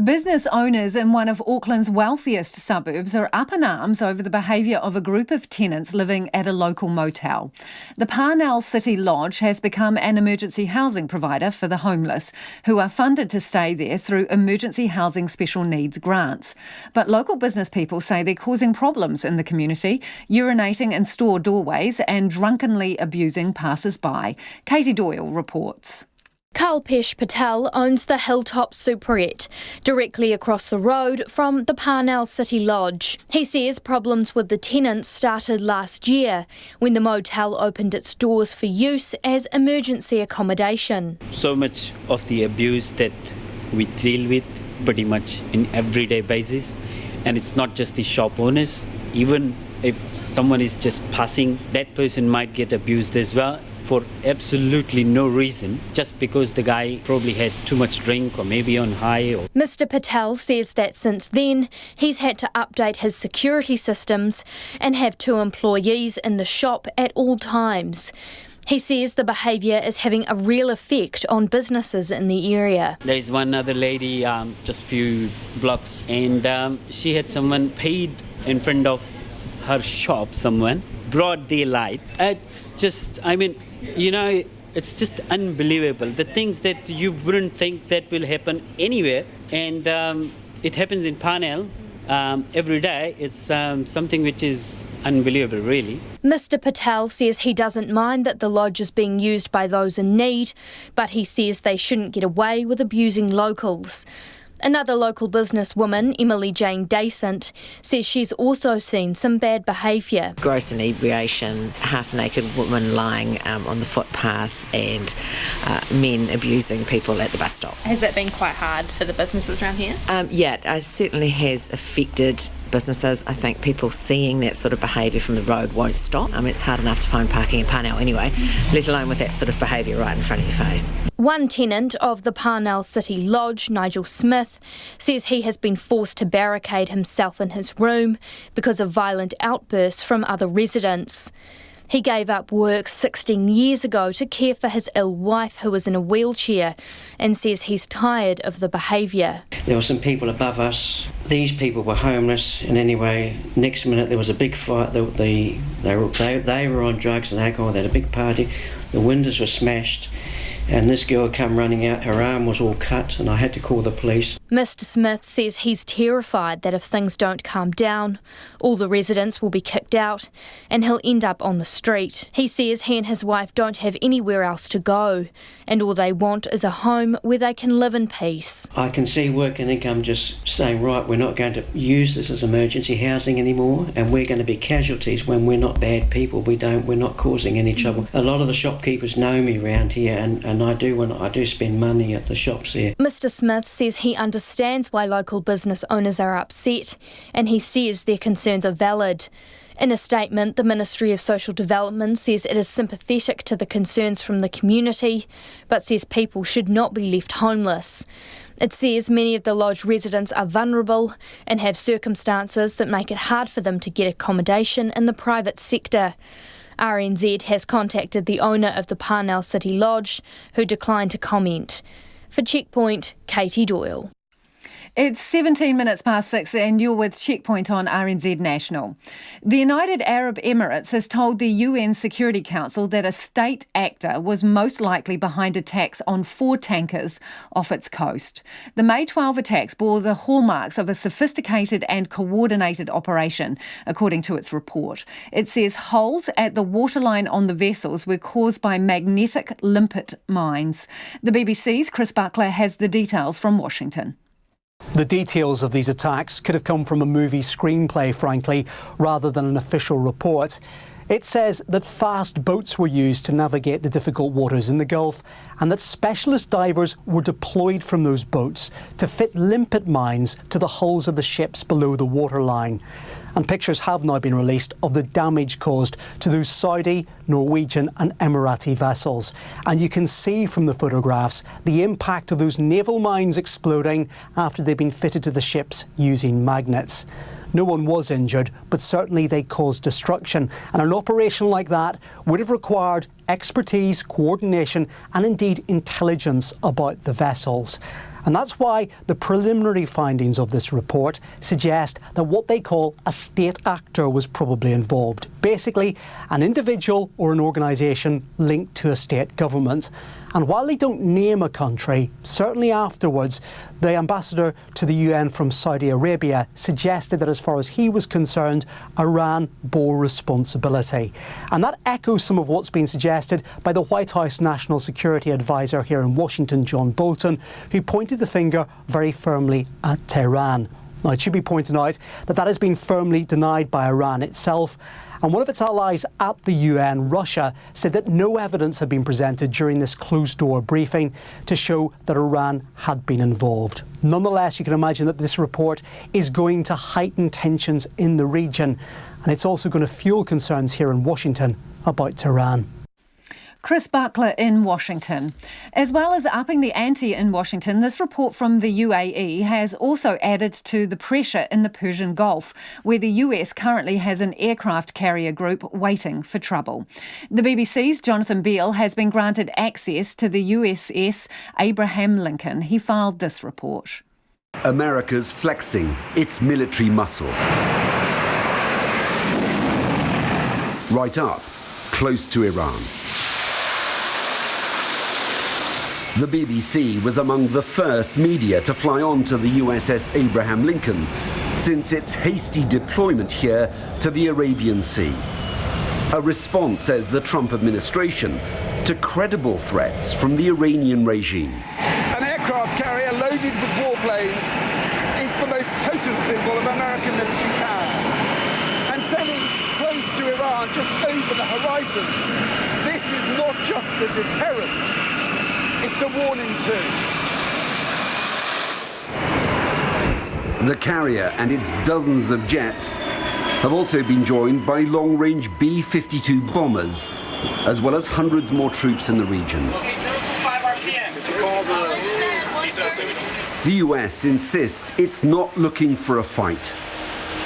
Business owners in one of Auckland's wealthiest suburbs are up in arms over the behaviour of a group of tenants living at a local motel. The Parnell City Lodge has become an emergency housing provider for the homeless, who are funded to stay there through emergency housing special needs grants. But local business people say they're causing problems in the community, urinating in store doorways and drunkenly abusing passers-by. Katie Doyle reports. Kalpesh Patel owns the Hilltop Superette, directly across the road from the Parnell City Lodge. He says problems with the tenants started last year when the motel opened its doors for use as emergency accommodation. So much of the abuse that we deal with pretty much in everyday basis, and it's not just the shop owners. Even if someone is just passing, that person might get abused as well, for absolutely no reason, just because the guy probably had too much drink or maybe on high. Mr. Patel says that since then, he's had to update his security systems and have 2 employees in the shop at all times. He says the behaviour is having a real effect on businesses in the area. There's one other lady just a few blocks, and she had someone paid in front of her shop, someone, broad daylight. It's just, it's just unbelievable. The things that you wouldn't think that will happen anywhere, and it happens in Parnell every day. It's something which is unbelievable, really. Mr. Patel says he doesn't mind that the lodge is being used by those in need, but he says they shouldn't get away with abusing locals. Another local businesswoman, Emily Jane Dacent, says she's also seen some bad behaviour. Gross inebriation, half-naked women lying on the footpath, and men abusing people at the bus stop. Has that been quite hard for the businesses around here? Yeah, it certainly has affected businesses. I think people seeing that sort of behaviour from the road won't stop. It's hard enough to find parking in Parnell anyway, let alone with that sort of behaviour right in front of your face. One tenant of the Parnell City Lodge, Nigel Smith, says he has been forced to barricade himself in his room because of violent outbursts from other residents. He gave up work 16 years ago to care for his ill wife who was in a wheelchair, and says he's tired of the behaviour. There were some people above us. These people were homeless, and anyway, next minute there was a big fight. They were on drugs and alcohol. They had a big party. The windows were smashed, and this girl come running out. Her arm was all cut, and I had to call the police. Mr. Smith says he's terrified that if things don't calm down, all the residents will be kicked out and he'll end up on the street. He says he and his wife don't have anywhere else to go, and all they want is a home where they can live in peace. I can see Work and Income just saying, right, we're not going to use this as emergency housing anymore, and we're going to be casualties when we're not bad people. We're not causing any trouble. A lot of the shopkeepers know me around here, and I do spend money at the shops here. Mr. Smith says he understands why local business owners are upset, and he says their concerns are valid. In a statement, the Ministry of Social Development says it is sympathetic to the concerns from the community, but says people should not be left homeless. It says many of the lodge residents are vulnerable and have circumstances that make it hard for them to get accommodation in the private sector. RNZ has contacted the owner of the Parnell City Lodge, who declined to comment. For Checkpoint, Katie Doyle. It's 17 minutes past 6 and you're with Checkpoint on RNZ National. The United Arab Emirates has told the UN Security Council that a state actor was most likely behind attacks on 4 tankers off its coast. The May 12 attacks bore the hallmarks of a sophisticated and coordinated operation, according to its report. It says holes at the waterline on the vessels were caused by magnetic limpet mines. The BBC's Chris Buckler has the details from Washington. The details of these attacks could have come from a movie screenplay, frankly, rather than an official report. It says that fast boats were used to navigate the difficult waters in the Gulf, and that specialist divers were deployed from those boats to fit limpet mines to the hulls of the ships below the waterline. And pictures have now been released of the damage caused to those Saudi, Norwegian and Emirati vessels. And you can see from the photographs the impact of those naval mines exploding after they've been fitted to the ships using magnets. No one was injured, but certainly they caused destruction. And an operation like that would have required expertise, coordination, and indeed intelligence about the vessels. And that's why the preliminary findings of this report suggest that what they call a state actor was probably involved. Basically, an individual or an organisation linked to a state government. And while they don't name a country, certainly afterwards, the ambassador to the UN from Saudi Arabia suggested that as far as he was concerned, Iran bore responsibility. And that echoes some of what's been suggested by the White House National Security Advisor here in Washington, John Bolton, who pointed the finger very firmly at Tehran. Now, it should be pointed out that that has been firmly denied by Iran itself. And one of its allies at the UN, Russia, said that no evidence had been presented during this closed-door briefing to show that Iran had been involved. Nonetheless, you can imagine that this report is going to heighten tensions in the region, and it's also going to fuel concerns here in Washington about Tehran. Chris Buckler in Washington. As well as upping the ante in Washington, this report from the UAE has also added to the pressure in the Persian Gulf, where the US currently has an aircraft carrier group waiting for trouble. The BBC's Jonathan Beale has been granted access to the USS Abraham Lincoln. He filed this report. America's flexing its military muscle. Right up, close to Iran. The BBC was among the first media to fly onto the USS Abraham Lincoln since its hasty deployment here to the Arabian Sea. A response, says the Trump administration, to credible threats from the Iranian regime. An aircraft carrier loaded with warplanes is the most potent symbol of American military power. And sailing close to Iran, just over the horizon, this is not just a deterrent. It's a warning too. The carrier and its dozens of jets have also been joined by long-range B-52 bombers, as well as hundreds more troops in the region. The US insists it's not looking for a fight.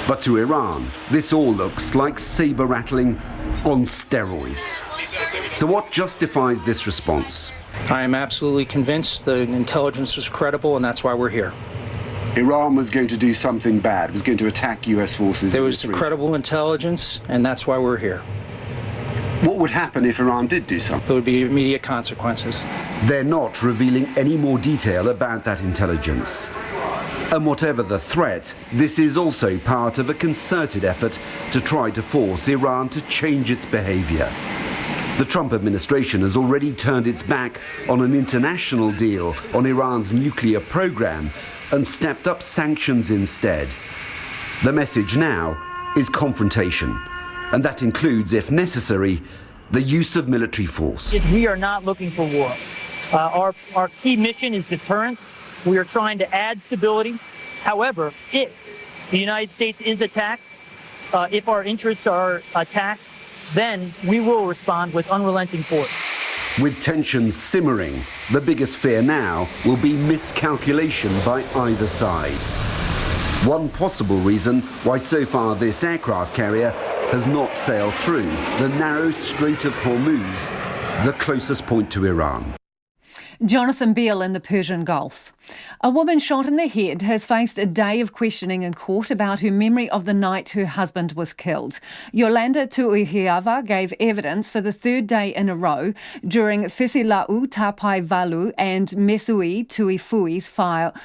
But to Iran, this all looks like saber-rattling on steroids. So what justifies this response? I am absolutely convinced the intelligence was credible, and that's why we're here. Iran was going to do something bad, was going to attack US forces. There was credible intelligence, and that's why we're here. What would happen if Iran did do something? There would be immediate consequences. They're not revealing any more detail about that intelligence. And whatever the threat, this is also part of a concerted effort to try to force Iran to change its behavior. The Trump administration has already turned its back on an international deal on Iran's nuclear program and stepped up sanctions instead. The message now is confrontation, and that includes, if necessary, the use of military force. We are not looking for war. Our key mission is deterrence. We are trying to add stability. However, if the United States is attacked, if our interests are attacked, then we will respond with unrelenting force. With tensions simmering, the biggest fear now will be miscalculation by either side. One possible reason why so far this aircraft carrier has not sailed through the narrow Strait of Hormuz, the closest point to Iran. Jonathan Beale in the Persian Gulf. A woman shot in the head has faced a day of questioning in court about her memory of the night her husband was killed. Yolanda Tuuhiava gave evidence for the third day in a row during Fesilau Tapai Valu and Mesui Tuifui's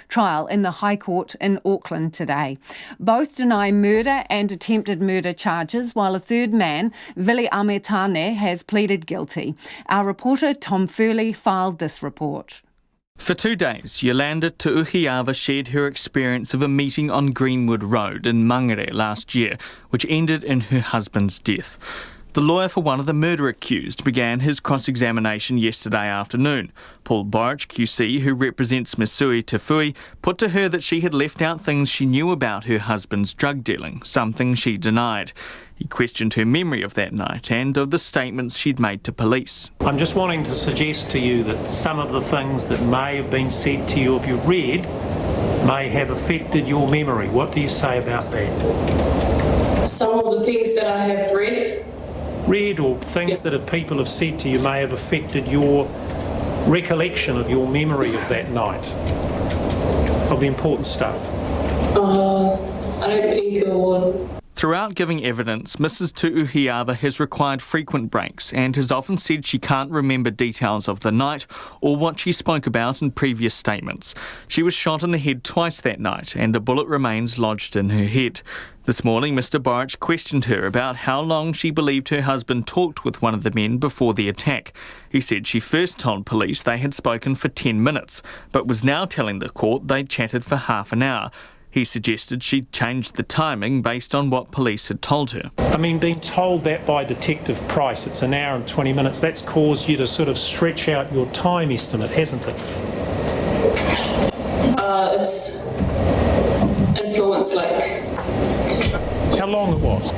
trial in the High Court in Auckland today. Both deny murder and attempted murder charges, while a third man, Vili Ametane, has pleaded guilty. Our reporter Tom Furley filed this report. For 2 days, Yolanda Tuuhiava shared her experience of a meeting on Greenwood Road in Mangere last year, which ended in her husband's death. The lawyer for one of the murder accused began his cross-examination yesterday afternoon. Paul Borich, QC, who represents Mesui Tefui, put to her that she had left out things she knew about her husband's drug dealing, something she denied. He questioned her memory of that night and of the statements she'd made to police. I'm just wanting to suggest to you that some of the things that may have been said to you, if you read, may have affected your memory. What do you say about that? Some of the things that I have read or things that people have said to you may have affected your recollection of your memory of that night, of the important stuff? I don't think it would. Throughout giving evidence, Mrs. Tuuhiava has required frequent breaks and has often said she can't remember details of the night or what she spoke about in previous statements. She was shot in the head twice that night and a bullet remains lodged in her head. This morning, Mr. Borich questioned her about how long she believed her husband talked with one of the men before the attack. He said she first told police they had spoken for 10 minutes, but was now telling the court they'd chatted for half an hour. He suggested she'd changed the timing based on what police had told her. I mean, being told that by Detective Price, it's an hour and 20 minutes, that's caused you to sort of stretch out your time estimate, hasn't it? It's influenced, How long it was?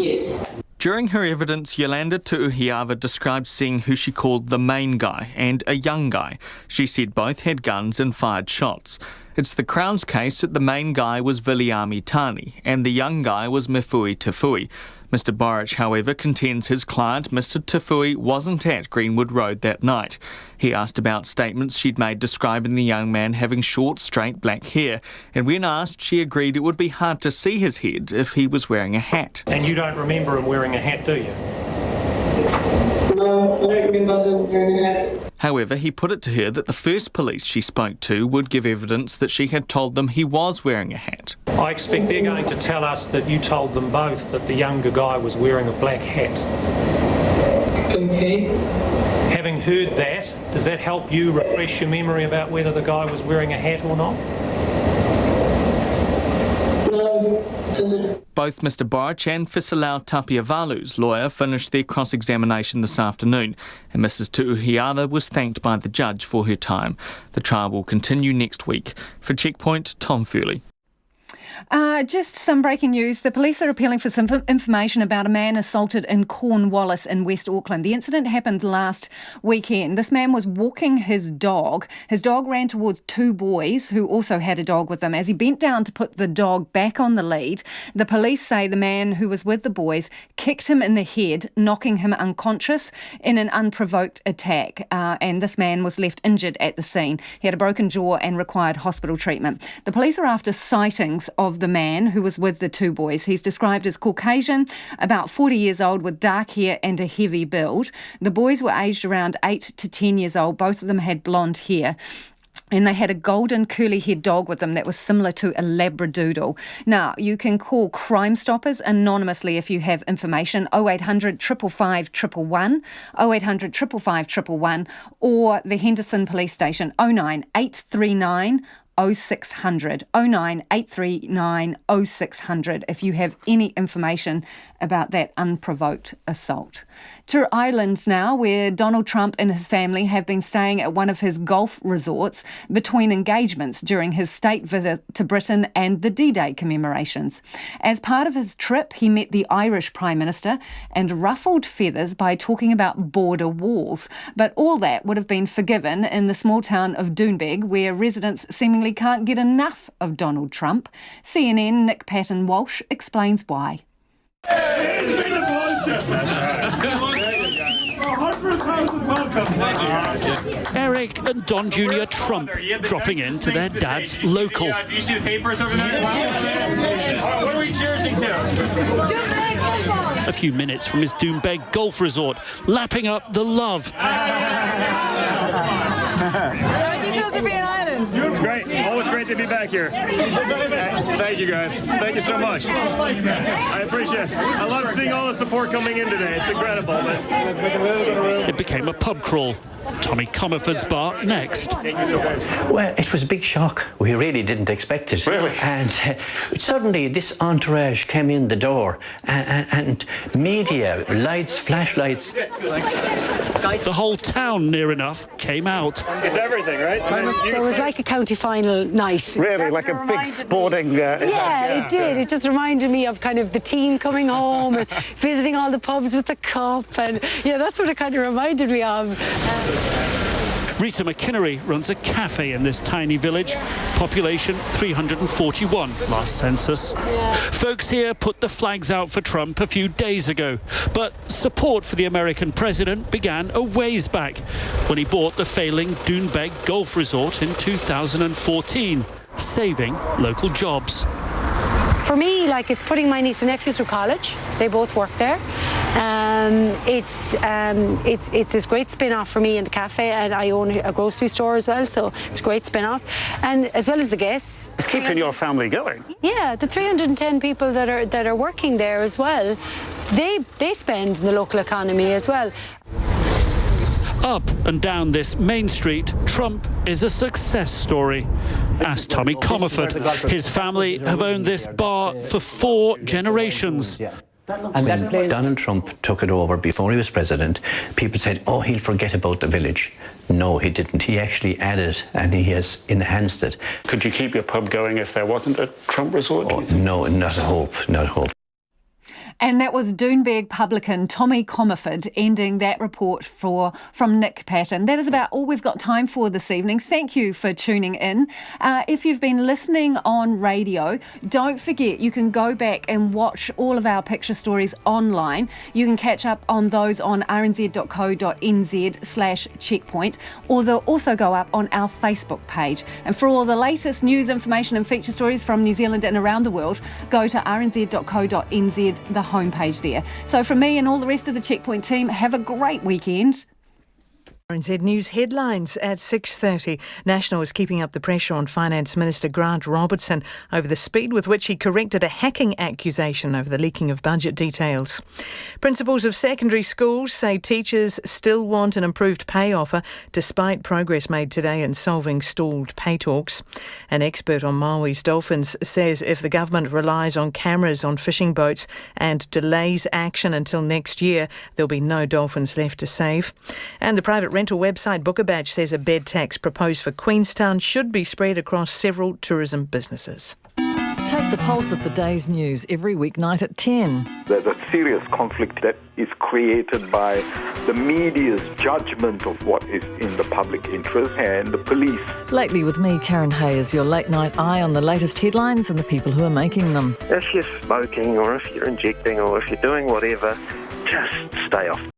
Yes. During her evidence, Yolanda Tuuhiava described seeing who she called the main guy and a young guy. She said both had guns and fired shots. It's the Crown's case that the main guy was Viliami Tani and the young guy was Mifui Tafui. Mr. Borich, however, contends his client, Mr. Tafui, wasn't at Greenwood Road that night. He asked about statements she'd made describing the young man having short, straight black hair, and when asked, she agreed it would be hard to see his head if he was wearing a hat. And you don't remember him wearing a hat, do you? No, I don't remember him wearing a hat. However, he put it to her that the first police she spoke to would give evidence that she had told them he was wearing a hat. I expect they're going to tell us that you told them both that the younger guy was wearing a black hat. Okay. Having heard that, does that help you refresh your memory about whether the guy was wearing a hat or not? No, it doesn't. Both Mr. Borich and Fisilau Tapiavalu's lawyer finished their cross-examination this afternoon, and Mrs. Tuuhiava was thanked by the judge for her time. The trial will continue next week. For Checkpoint, Tom Furley. Just some breaking news. The police are appealing for some information about a man assaulted in Cornwallis in West Auckland. The incident happened last weekend. This man was walking his dog. His dog ran towards two boys who also had a dog with them. As he bent down to put the dog back on the lead, the police say the man who was with the boys kicked him in the head, knocking him unconscious in an unprovoked attack. And this man was left injured at the scene. He had a broken jaw and required hospital treatment. The police are after sightings of the man who was with the two boys. He's described as Caucasian, about 40 years old with dark hair and a heavy build. The boys were aged around 8 to 10 years old. Both of them had blonde hair. And they had a golden curly-haired dog with them that was similar to a Labradoodle. Now, you can call Crime Stoppers anonymously if you have information, 0800 555 111, 0800 555 111, or the Henderson Police Station, 09839 0600, 09839 0600, if you have any information about that unprovoked assault. To Ireland now, where Donald Trump and his family have been staying at one of his golf resorts between engagements during his state visit to Britain and the D-Day commemorations. As part of his trip, he met the Irish Prime Minister and ruffled feathers by talking about border walls. But all that would have been forgiven in the small town of Doonbeg, where residents seemingly can't get enough of Donald Trump. CNN Nick Patton-Walsh explains why. 100,000 welcome. Eric and Don Jr. Trump dropping into their dad's local. Do you see the papers over there? What are we cheersing to? A few minutes from his Doonbeg golf resort, lapping up the love. How do you feel to be in Ireland? Great. Always great to be back here. Thank you, guys. Thank you so much. I appreciate it. I love seeing all the support coming in today. It's incredible. It became a pub crawl. Tommy Comerford's bar next. Well, it was a big shock. We really didn't expect it. Really? And suddenly this entourage came in the door and media, lights, flashlights. The whole town, near enough, came out. It's everything, right? It was like a county final night. Really, like a big sporting... yeah, it did. It just reminded me of kind of the team coming home and visiting all the pubs with the cup. And yeah, that's what it kind of reminded me of. Rita McInnery runs a cafe in this tiny village. Population 341 last census. Folks here put the flags out for Trump a few days ago, but support for the American president began a ways back when he bought the failing Doonbeg Golf Resort in 2014, saving local jobs. For me, like, it's putting my niece and nephew through college. They both work there. It's this great spin-off for me in the cafe, and I own a grocery store as well, so it's a great spin-off. And as well as the guests. It's keeping your family going. Yeah, the 310 people that are working there as well, they spend in the local economy as well. Up and down this main street, Trump is a success story. Ask Tommy Comerford. His family have owned this bar for 4 generations. And when Donald Trump took it over before he was president, people said, oh, he'll forget about the village. No, he didn't. He actually added and he has enhanced it. Could you keep your pub going if there wasn't a Trump resort? Oh, no, not a hope, not a hope. And that was Doonbeg publican Tommy Comerford ending that report from Nick Patton. That is about all we've got time for this evening. Thank you for tuning in. If you've been listening on radio, don't forget you can go back and watch all of our picture stories online. You can catch up on those on rnz.co.nz/checkpoint, or they'll also go up on our Facebook page. And for all the latest news, information and feature stories from New Zealand and around the world, go to rnz.co.nz, the homepage there. So from me and all the rest of the Checkpoint team, have a great weekend. RNZ News headlines at 6:30. National is keeping up the pressure on Finance Minister Grant Robertson over the speed with which he corrected a hacking accusation over the leaking of budget details. Principals of secondary schools say teachers still want an improved pay offer despite progress made today in solving stalled pay talks. An expert on Maui's dolphins says if the government relies on cameras on fishing boats and delays action until next year, there'll be no dolphins left to save. And the private rental website Bookabatch says a bed tax proposed for Queenstown should be spread across several tourism businesses. Take the pulse of the day's news every weeknight at 10. There's a serious conflict that is created by the media's judgment of what is in the public interest and the police. Lately with me, Karen Hayes, your late night eye on the latest headlines and the people who are making them. If you're smoking or if you're injecting or if you're doing whatever, just stay off.